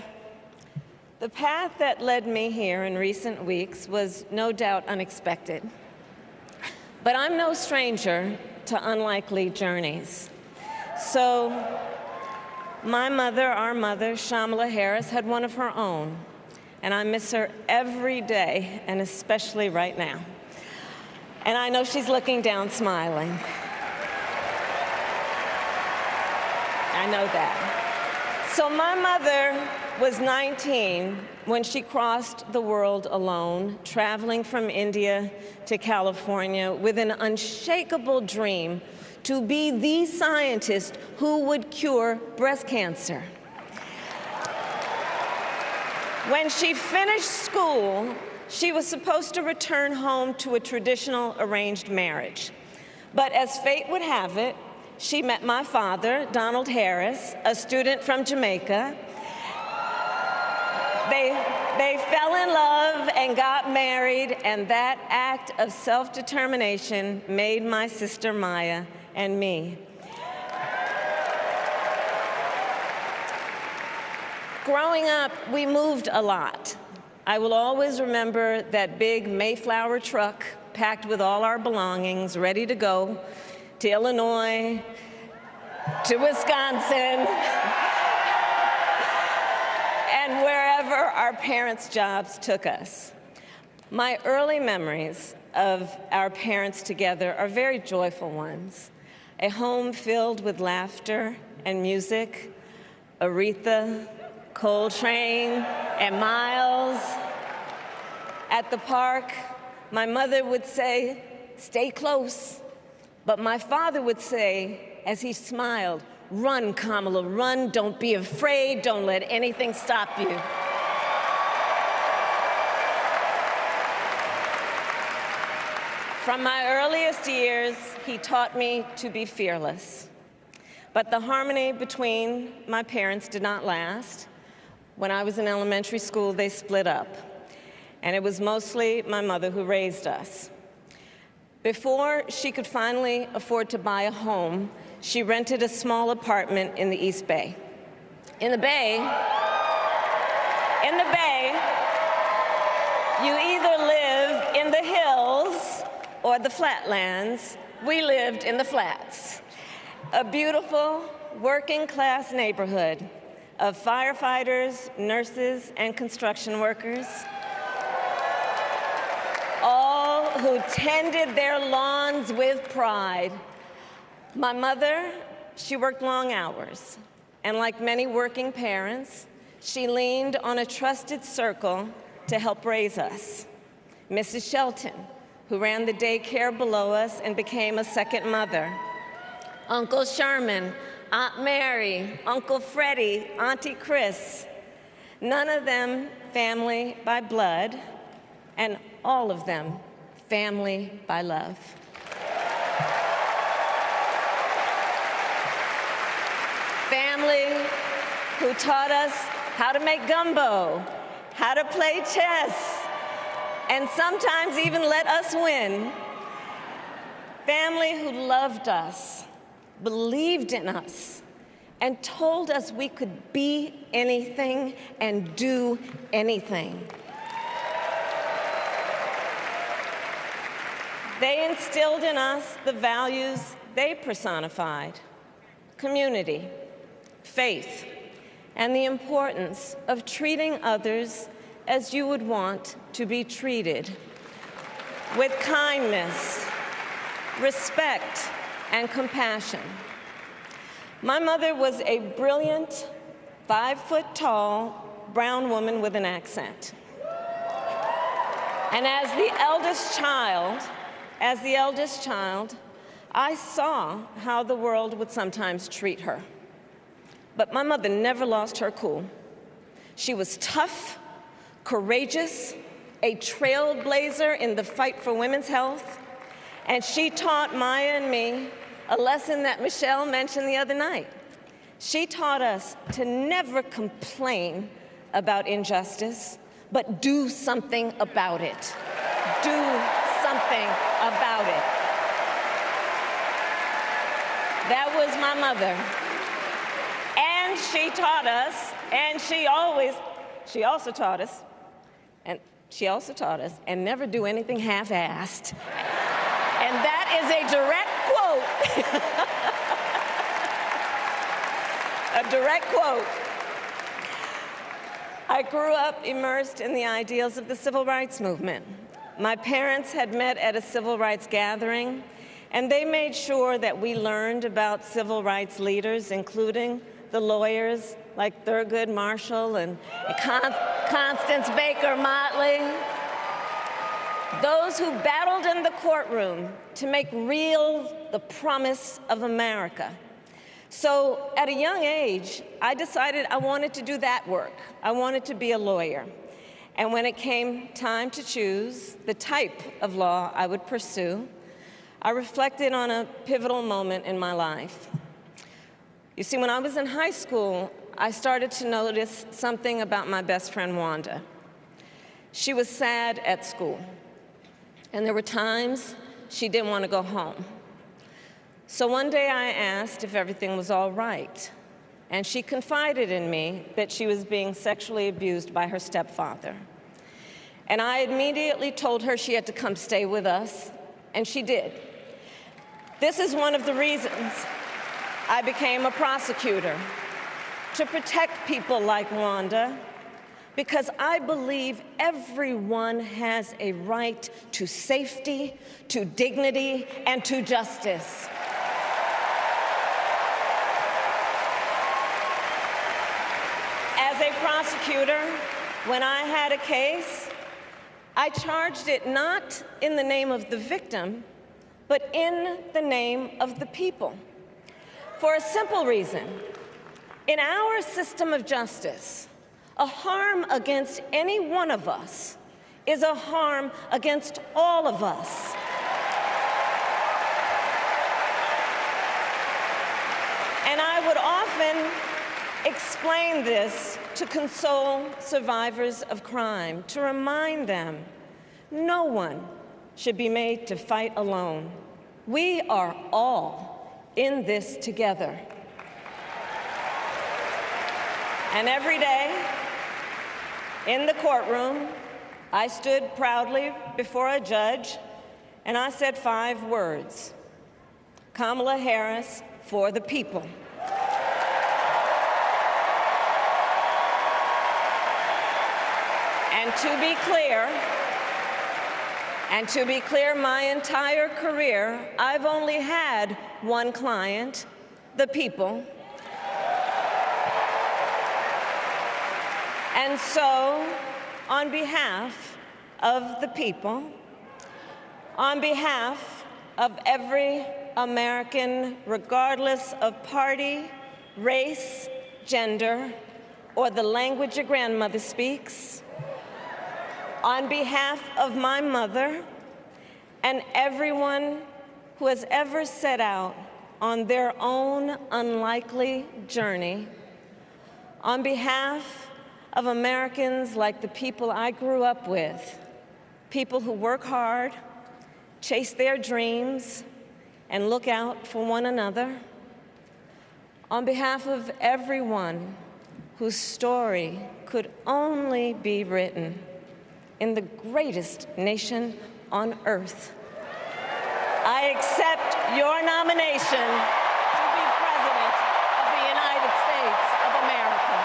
the path that led me here in recent weeks was no doubt unexpected. But I'm no stranger to unlikely journeys. So, my mother, our mother, Kamala Harris, had one of her own. And I miss her every day, and especially right now. And I know she's looking down, smiling. I know that. So my mother was 19 when she crossed the world alone, traveling from India to California with an unshakable dream to be the scientist who would cure breast cancer. When she finished school, she was supposed to return home to a traditional arranged marriage. But as fate would have it, she met my father, Donald Harris, a student from Jamaica. They fell in love and got married, and that act of self-determination made my sister Maya and me. Growing up, we moved a lot. I will always remember that big Mayflower truck packed with all our belongings, ready to go to Illinois, to Wisconsin, and wherever our parents' jobs took us. My early memories of our parents together are very joyful ones. A home filled with laughter and music, Aretha, Coltrane, and Miles. At the park, my mother would say, "Stay close." But my father would say, as he smiled, "Run, Kamala, run. Don't be afraid. Don't let anything stop you." From my earliest years, he taught me to be fearless. But the harmony between my parents did not last. When I was in elementary school, they split up. And it was mostly my mother who raised us. Before she could finally afford to buy a home, she rented a small apartment in the East Bay. In the Bay, you either live in the hills or the flatlands. We lived in the flats. A beautiful working-class neighborhood of firefighters, nurses, and construction workers, all who tended their lawns with pride. My mother, she worked long hours, and like many working parents, she leaned on a trusted circle to help raise us. Mrs. Shelton, who ran the daycare below us and became a second mother. Uncle Sherman, Aunt Mary, Uncle Freddie, Auntie Chris. None of them family by blood, and all of them family by love. Family who taught us how to make gumbo, how to play chess, and sometimes even let us win. Family who loved us, believed in us, and told us we could be anything and do anything. They instilled in us the values they personified: community, faith, and the importance of treating others as you would want to be treated, with kindness, respect, and compassion. My mother was a brilliant, 5-foot-tall, brown woman with an accent. And as the eldest child, I saw how the world would sometimes treat her. But my mother never lost her cool. She was tough, courageous, a trailblazer in the fight for women's health, and she taught Maya and me a lesson that Michelle mentioned the other night. She taught us to never complain about injustice, but do something about it. Do something about it. That was my mother. And she taught us, and she also taught us, and never do anything half-assed. And that is a direct quote. A direct quote. I grew up immersed in the ideals of the civil rights movement. My parents had met at a civil rights gathering, and they made sure that we learned about civil rights leaders, including the lawyers like Thurgood Marshall and Constance Baker Motley. Those who battled in the courtroom to make real the promise of America. So at a young age, I decided I wanted to do that work. I wanted to be a lawyer. And when it came time to choose the type of law I would pursue, I reflected on a pivotal moment in my life. You see, when I was in high school, I started to notice something about my best friend, Wanda. She was sad at school, and there were times she didn't want to go home. So one day I asked if everything was all right, and she confided in me that she was being sexually abused by her stepfather. And I immediately told her she had to come stay with us, and she did. This is one of the reasons I became a prosecutor, to protect people like Wanda, because I believe everyone has a right to safety, to dignity, and to justice. As a prosecutor, when I had a case, I charged it not in the name of the victim, but in the name of the people. For a simple reason. In our system of justice, a harm against any one of us is a harm against all of us. And I would often explain this to console survivors of crime, to remind them no one should be made to fight alone. We are all in this together. And every day in the courtroom, I stood proudly before a judge and I said 5 words: Kamala Harris for the people. And to be clear, my entire career, I've only had one client, the people. And so, on behalf of the people, on behalf of every American, regardless of party, race, gender, or the language your grandmother speaks, on behalf of my mother and everyone who has ever set out on their own unlikely journey, on behalf of Americans like the people I grew up with, people who work hard, chase their dreams, and look out for one another, on behalf of everyone whose story could only be written in the greatest nation on earth, I accept your nomination to be President of the United States of America.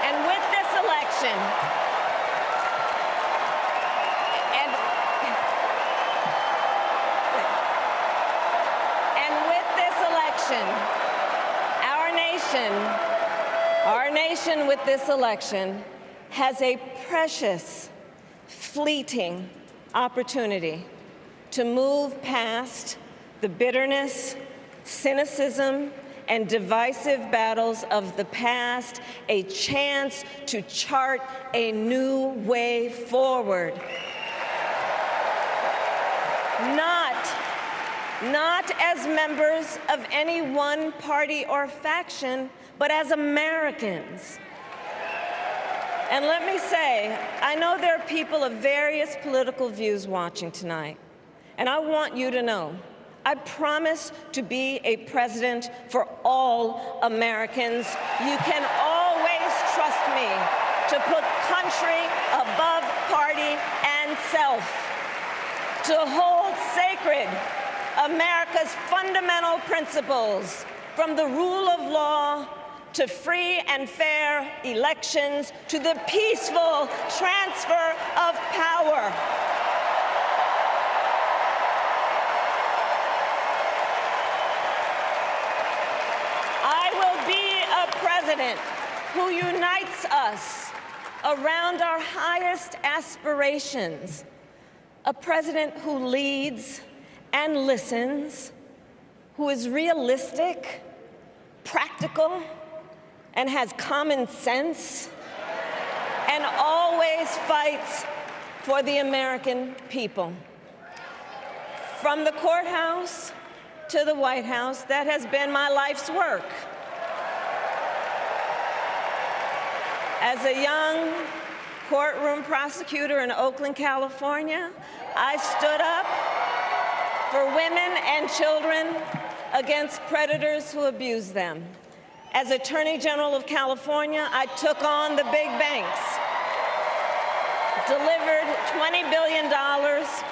And with this election, our nation with this election has a precious, fleeting opportunity to move past the bitterness, cynicism, and divisive battles of the past, a chance to chart a new way forward. Not as members of any one party or faction, but as Americans. And let me say, I know there are people of various political views watching tonight, and I want you to know, I promise to be a president for all Americans. You can always trust me to put country above party and self, to hold sacred America's fundamental principles, from the rule of law to free and fair elections to the peaceful transfer of power. I will be a president who unites us around our highest aspirations, a president who leads and listens, who is realistic, practical, and has common sense, and always fights for the American people. From the courthouse to the White House, that has been my life's work. As a young courtroom prosecutor in Oakland, California, I stood up for women and children against predators who abuse them. As Attorney General of California, I took on the big banks, delivered $20 billion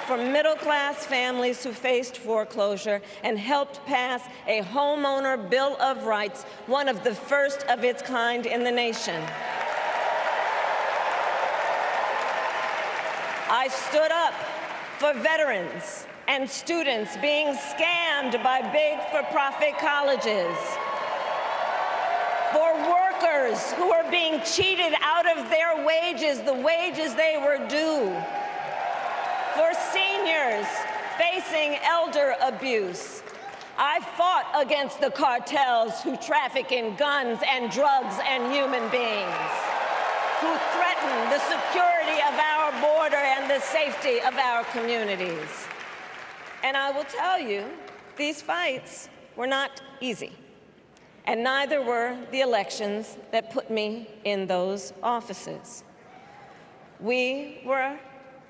for middle-class families who faced foreclosure, and helped pass a homeowner Bill of Rights, one of the first of its kind in the nation. I stood up for veterans and students being scammed by big for-profit colleges, for workers who are being cheated out of their wages, the wages they were due, for seniors facing elder abuse. I fought against the cartels who traffic in guns and drugs and human beings, who threaten the security of our border and the safety of our communities. And I will tell you, these fights were not easy. And neither were the elections that put me in those offices. We were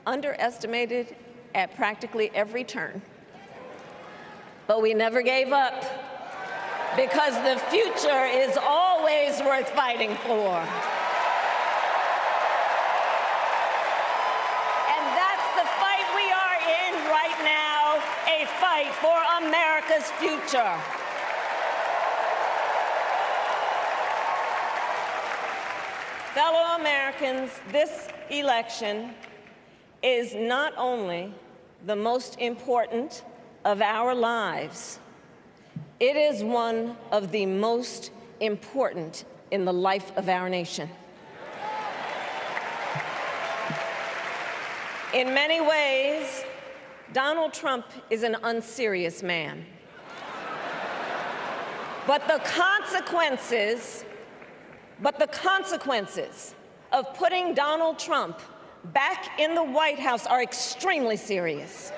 underestimated at practically every turn. But we never gave up, because the future is always worth fighting for. And that's the fight we are in right now, a fight for America's future. Fellow Americans, this election is not only the most important of our lives, it is one of the most important in the life of our nation. In many ways, Donald Trump is an unserious man. But the consequences of putting Donald Trump back in the White House are extremely serious.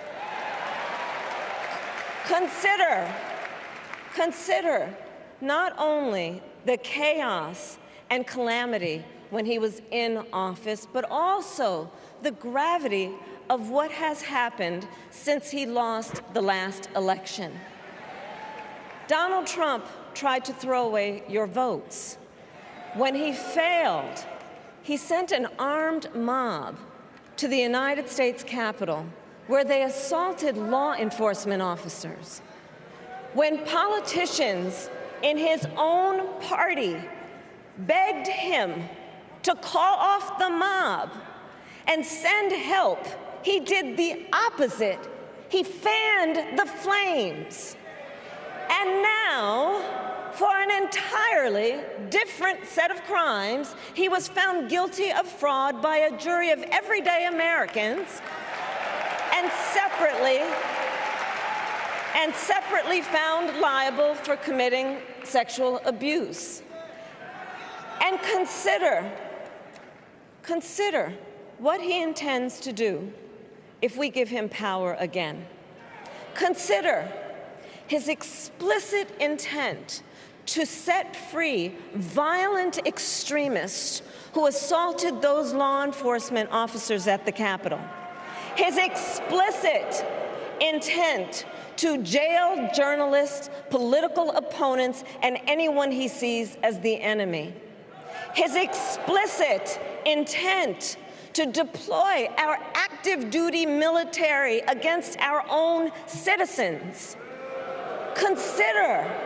Consider not only the chaos and calamity when he was in office, but also the gravity of what has happened since he lost the last election. Donald Trump tried to throw away your votes. When he failed, he sent an armed mob to the United States Capitol, where they assaulted law enforcement officers. When politicians in his own party begged him to call off the mob and send help, he did the opposite. He fanned the flames. And now, for an entirely different set of crimes, he was found guilty of fraud by a jury of everyday Americans, and separately found liable for committing sexual abuse. And consider what he intends to do if we give him power again. Consider his explicit intent to set free violent extremists who assaulted those law enforcement officers at the Capitol. His explicit intent to jail journalists, political opponents, and anyone he sees as the enemy. His explicit intent to deploy our active duty military against our own citizens. Consider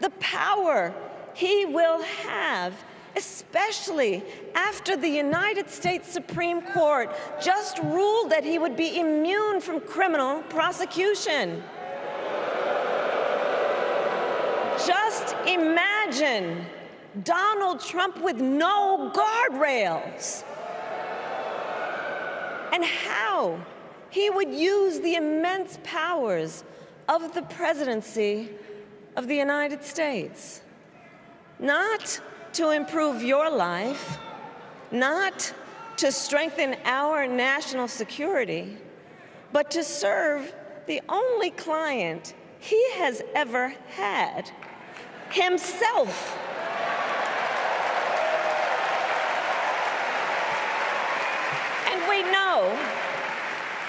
the power he will have, especially after the United States Supreme Court just ruled that he would be immune from criminal prosecution. Just imagine imagine Donald Trump with no guardrails, and how he would use the immense powers of the presidency of the United States, not to improve your life, not to strengthen our national security, but to serve the only client he has ever had, himself.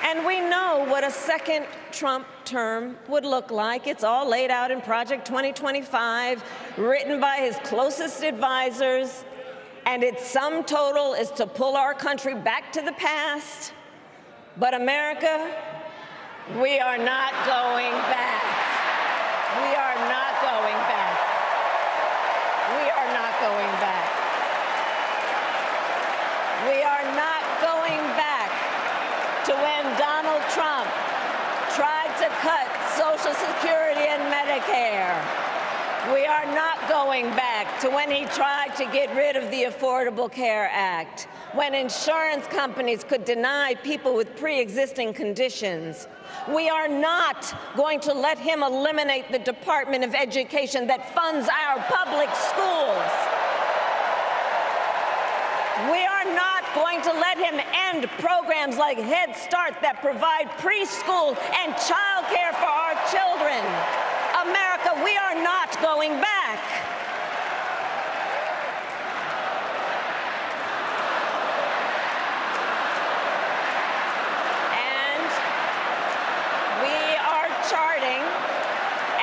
And we know what a second Trump term would look like. It's all laid out in Project 2025, written by his closest advisors, and its sum total is to pull our country back to the past. But America, we are not going back. We are not going back. We are not going back. We are not going back to when Donald Trump tried to cut Social Security and Medicare. We are not going back to when he tried to get rid of the Affordable Care Act, when insurance companies could deny people with pre-existing conditions. We are not going to let him eliminate the Department of Education that funds our public schools. We are not going to let him end programs like Head Start that provide preschool and child care for our children. America, we are not going back.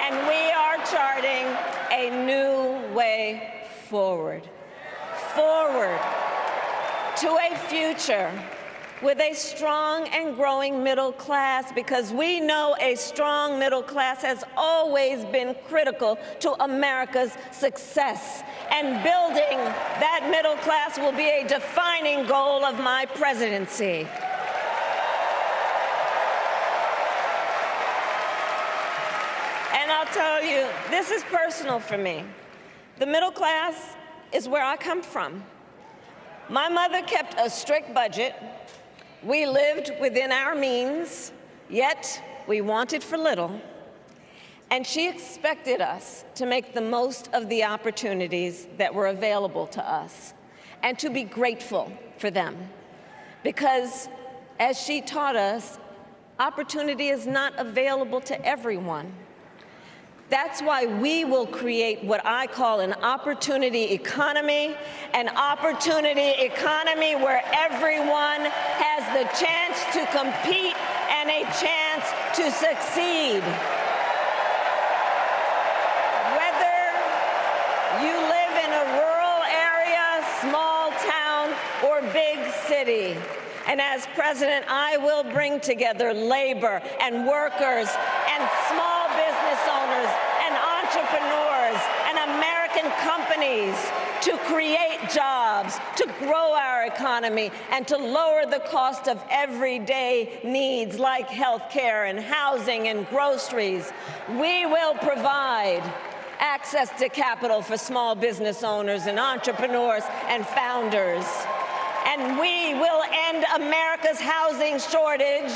And we are charting a new way forward. Forward to a future with a strong and growing middle class, because we know a strong middle class has always been critical to America's success. And building that middle class will be a defining goal of my presidency. And I'll tell you, this is personal for me. The middle class is where I come from. My mother kept a strict budget. We lived within our means, yet we wanted for little. And she expected us to make the most of the opportunities that were available to us and to be grateful for them. Because, as she taught us, opportunity is not available to everyone. That's why we will create what I call an opportunity economy where everyone has the chance to compete and a chance to succeed. Whether you live in a rural area, small town, or big city. And as president, I will bring together labor and workers and small business owners and entrepreneurs and American companies to create jobs, to grow our economy, and to lower the cost of everyday needs like health care and housing and groceries. We will provide access to capital for small business owners and entrepreneurs and founders. And we will end America's housing shortage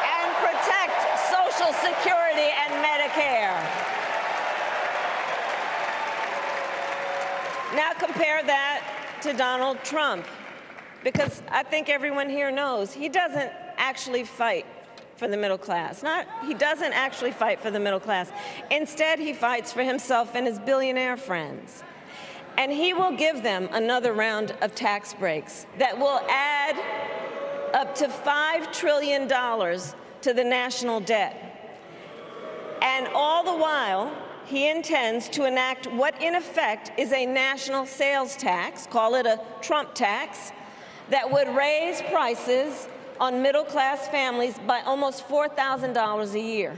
and protect Social Security and Medicare. Now compare that to Donald Trump, because I think everyone here knows he doesn't actually fight for the middle class. He doesn't actually fight for the middle class. Instead, he fights for himself and his billionaire friends. And he will give them another round of tax breaks that will add up to $5 trillion to the national debt. And all the while, he intends to enact what in effect is a national sales tax, call it a Trump tax, that would raise prices on middle-class families by almost $4,000 a year.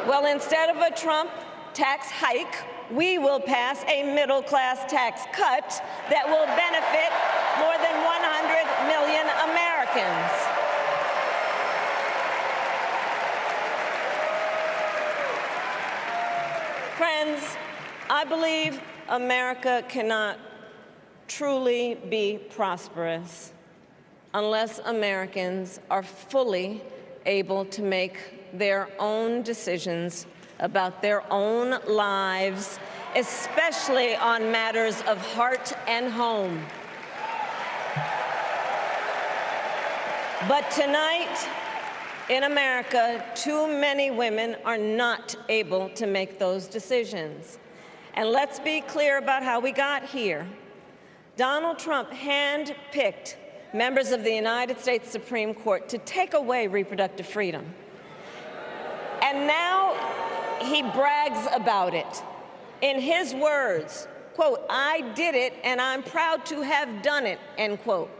Well, instead of a Trump tax hike, we will pass a middle-class tax cut that will benefit more than 100 million Americans. Americans, I believe America cannot truly be prosperous unless Americans are fully able to make their own decisions about their own lives, especially on matters of heart and home. But tonight, in America, too many women are not able to make those decisions. And let's be clear about how we got here. Donald Trump handpicked members of the United States Supreme Court to take away reproductive freedom. And now he brags about it. In his words, quote, "I did it and I'm proud to have done it," end quote.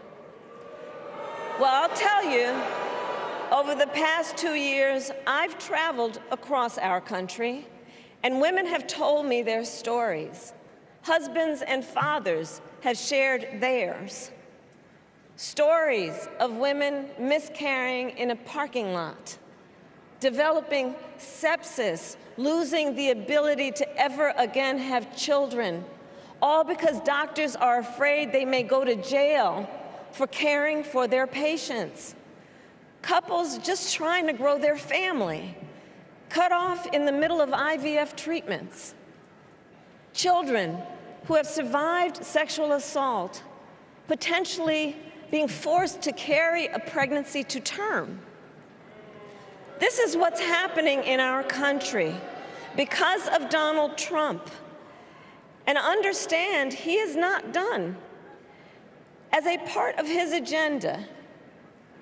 Well, I'll tell you, over the past 2 years, I've traveled across our country, and women have told me their stories. Husbands and fathers have shared theirs. Stories of women miscarrying in a parking lot, developing sepsis, losing the ability to ever again have children, all because doctors are afraid they may go to jail for caring for their patients. Couples just trying to grow their family, cut off in the middle of IVF treatments. Children who have survived sexual assault, potentially being forced to carry a pregnancy to term. This is what's happening in our country because of Donald Trump. And understand, he is not done. As a part of his agenda,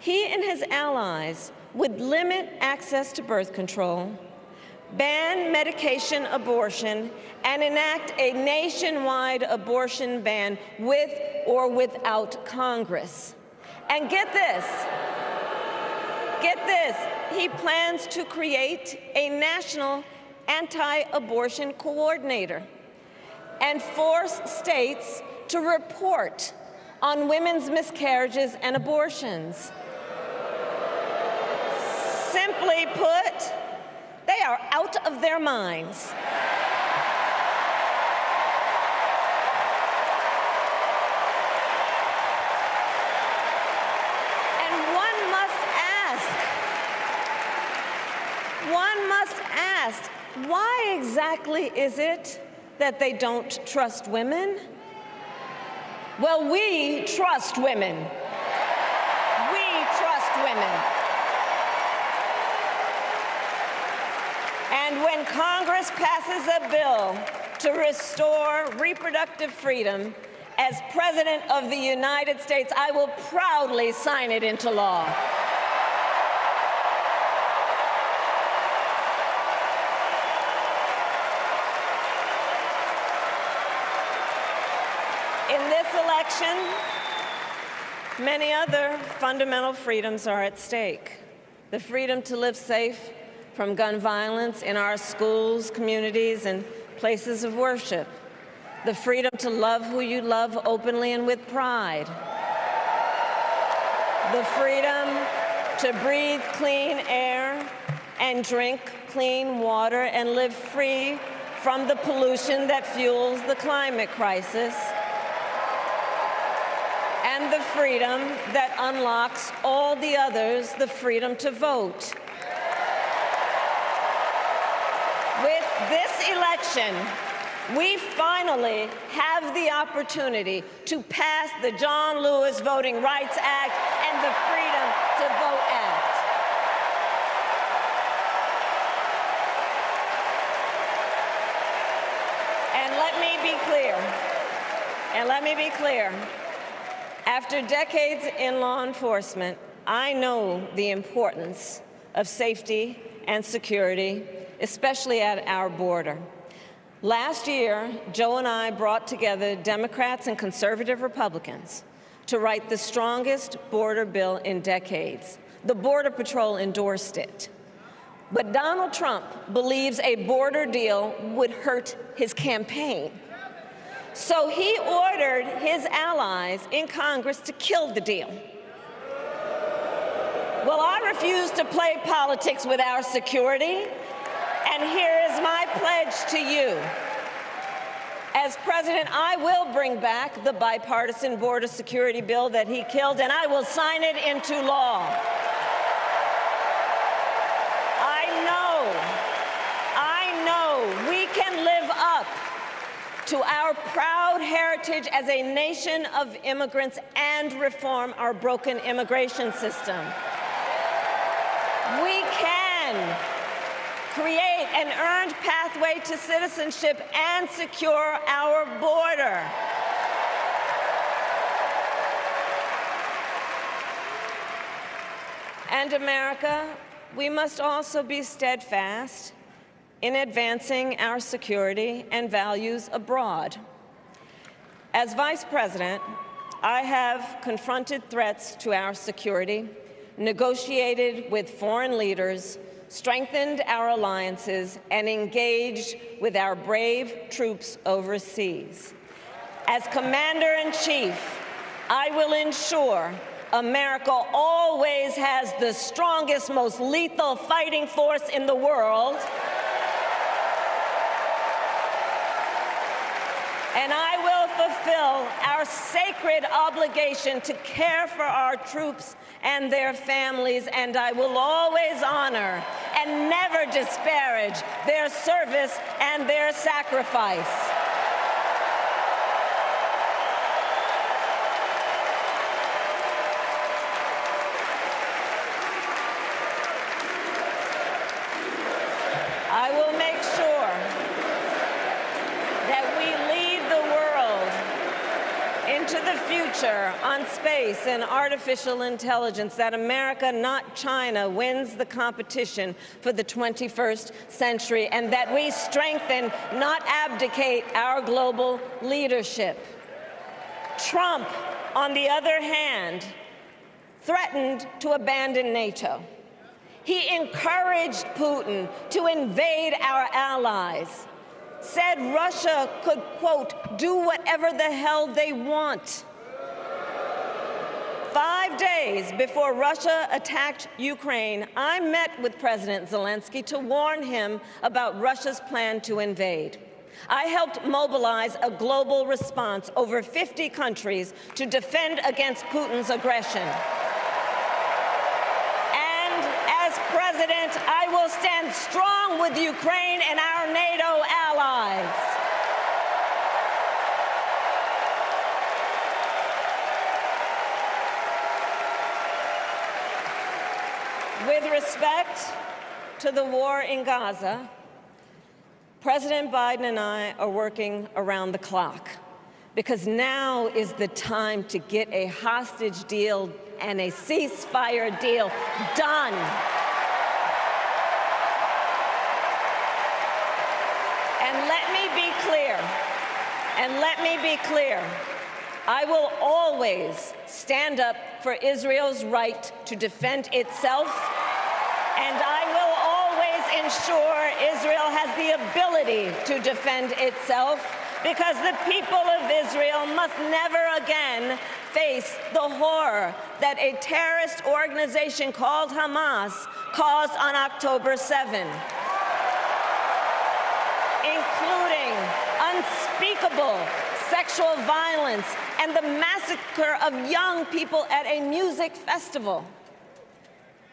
he and his allies would limit access to birth control, ban medication abortion, and enact a nationwide abortion ban with or without Congress. And get this, he plans to create a national anti-abortion coordinator and force states to report on women's miscarriages and abortions. Simply put, they are out of their minds. And one must ask, why exactly is it that they don't trust women? Well, we trust women. We trust women. And when Congress passes a bill to restore reproductive freedom, as President of the United States, I will proudly sign it into law. In this election, many other fundamental freedoms are at stake. The freedom to live safe from gun violence in our schools, communities, and places of worship. The freedom to love who you love openly and with pride. The freedom to breathe clean air and drink clean water and live free from the pollution that fuels the climate crisis. And the freedom that unlocks all the others, the freedom to vote. With this election, we finally have the opportunity to pass the John Lewis Voting Rights Act and the Freedom to Vote Act. And let me be clear. After decades in law enforcement, I know the importance of safety and security, especially at our border. Last year, Joe and I brought together Democrats and conservative Republicans to write the strongest border bill in decades. The Border Patrol endorsed it. But Donald Trump believes a border deal would hurt his campaign. So he ordered his allies in Congress to kill the deal. Well, I refuse to play politics with our security, and here is my pledge to you, as president, I will bring back the bipartisan border security bill that he killed, and I will sign it into law. I know we can live up to our proud heritage as a nation of immigrants and reform our broken immigration system. We can create an earned pathway to citizenship and secure our border. And America, we must also be steadfast in advancing our security and values abroad. As Vice President, I have confronted threats to our security, negotiated with foreign leaders, strengthened our alliances, and engaged with our brave troops overseas. As Commander-in-Chief, I will ensure America always has the strongest, most lethal fighting force in the world, and I will fulfill our sacred obligation to care for our troops and their families, and I will always honor and never disparage their service and their sacrifice. I will make sure that we lead the world into the future on space and artificial intelligence, that America, not China, wins the competition for the 21st century, and that we strengthen, not abdicate, our global leadership. Trump, on the other hand, threatened to abandon NATO. He encouraged Putin to invade our allies, said Russia could, quote, do whatever the hell they want. 5 days before Russia attacked Ukraine, I met with President Zelensky to warn him about Russia's plan to invade. I helped mobilize a global response, over 50 countries, to defend against Putin's aggression. As president, I will stand strong with Ukraine and our NATO allies. With respect to the war in Gaza, President Biden and I are working around the clock, because now is the time to get a hostage deal and a ceasefire deal done. And let me be clear, I will always stand up for Israel's right to defend itself, and I will always ensure Israel has the ability to defend itself, because the people of Israel must never again face the horror that a terrorist organization called Hamas caused on October 7, including unspeakable sexual violence and the massacre of young people at a music festival.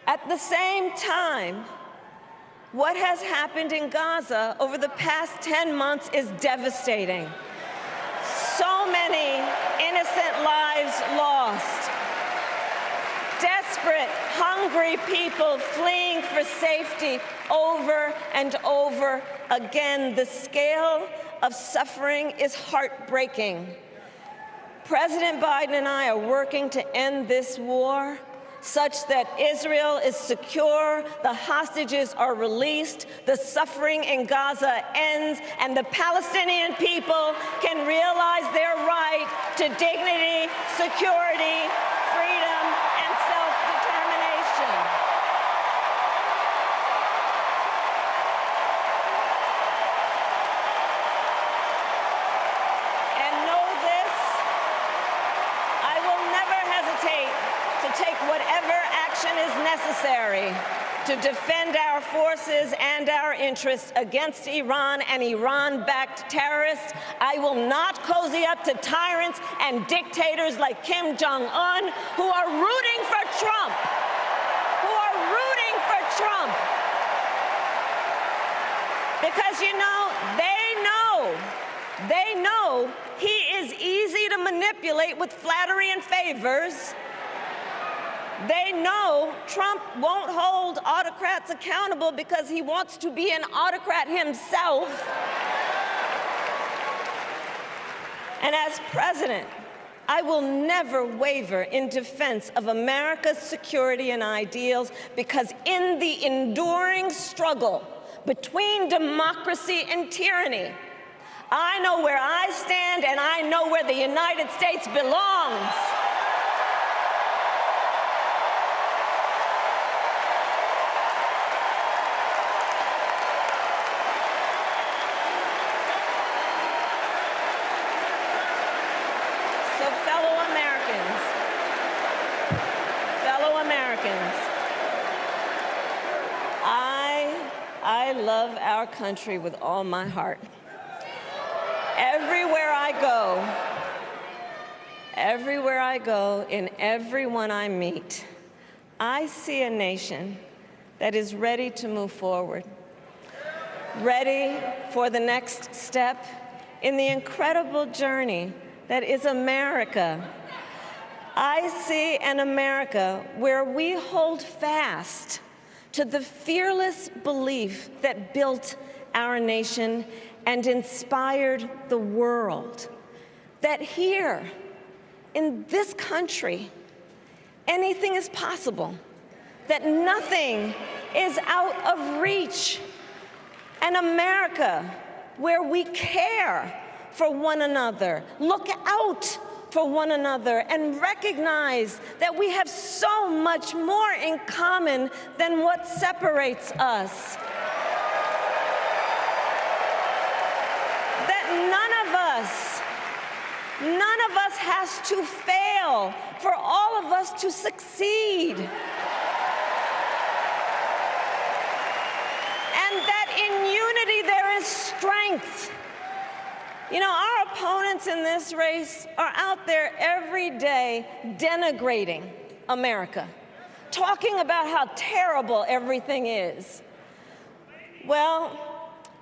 At the same time, what has happened in Gaza over the past 10 months is devastating. So many innocent lives lost. Desperate, hungry people fleeing for safety over and over again. The scale of suffering is heartbreaking. President Biden and I are working to end this war such that Israel is secure, the hostages are released, the suffering in Gaza ends, and the Palestinian people can realize their right to dignity, security, freedom, and self-determination. And know this, I will never hesitate to take whatever action is necessary to defend our our forces and our interests against Iran and Iran-backed terrorists. I will not cozy up to tyrants and dictators like Kim Jong-un who are rooting for Trump. Because, you know, they know he is easy to manipulate with flattery and favors. They know Trump won't hold autocrats accountable because he wants to be an autocrat himself. And as president, I will never waver in defense of America's security and ideals, because in the enduring struggle between democracy and tyranny, I know where I stand and I know where the United States belongs. So fellow Americans, I love our country with all my heart. Everywhere I go, in everyone I meet, I see a nation that is ready to move forward, ready for the next step in the incredible journey that is America. I see an America where we hold fast to the fearless belief that built our nation and inspired the world, that here in this country, anything is possible, that nothing is out of reach. An America where we care for one another, look out for one another, and recognize that we have so much more in common than what separates us. That none of us has to fail for all of us to succeed. And that in unity there is strength. You know, our opponents in this race are out there every day denigrating America, talking about how terrible everything is. Well,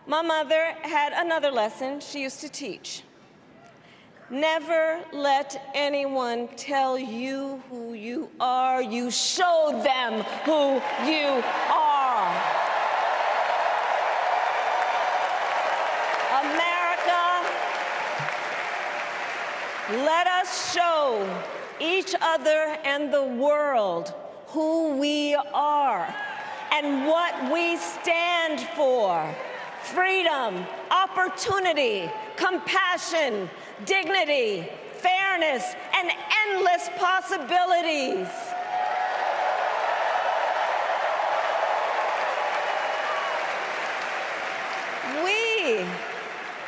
my mother had another lesson she used to teach. Never let anyone tell you who you are. You show them who you are. America, let us show each other and the world who we are and what we stand for. Freedom, opportunity, compassion, dignity, fairness, and endless possibilities. We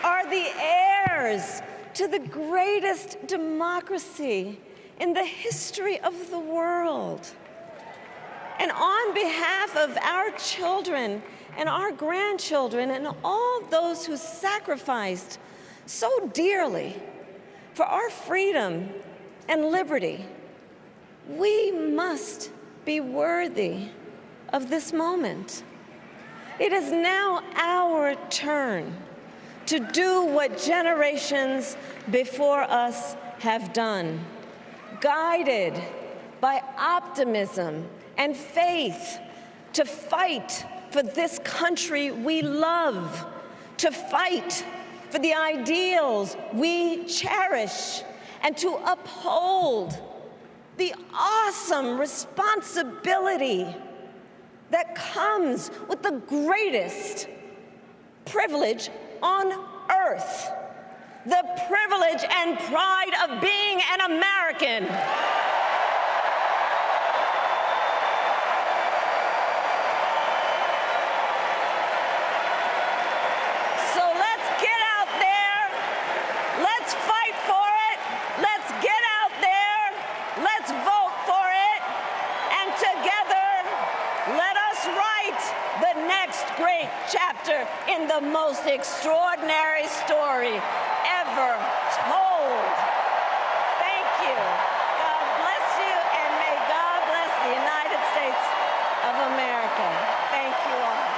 are the heirs to the greatest democracy in the history of the world. And on behalf of our children and our grandchildren and all those who sacrificed so dearly for our freedom and liberty, we must be worthy of this moment. It is now our turn to do what generations before us have done, guided by optimism and faith, to fight for this country we love, to fight for the ideals we cherish, and to uphold the awesome responsibility that comes with the greatest privilege on earth, the privilege and pride of being an American. So let's get out there, let's fight for it, let's get out there, let's vote for it, and together let us write the in the most extraordinary story ever told. Thank you. God bless you, and may God bless the United States of America. Thank you all.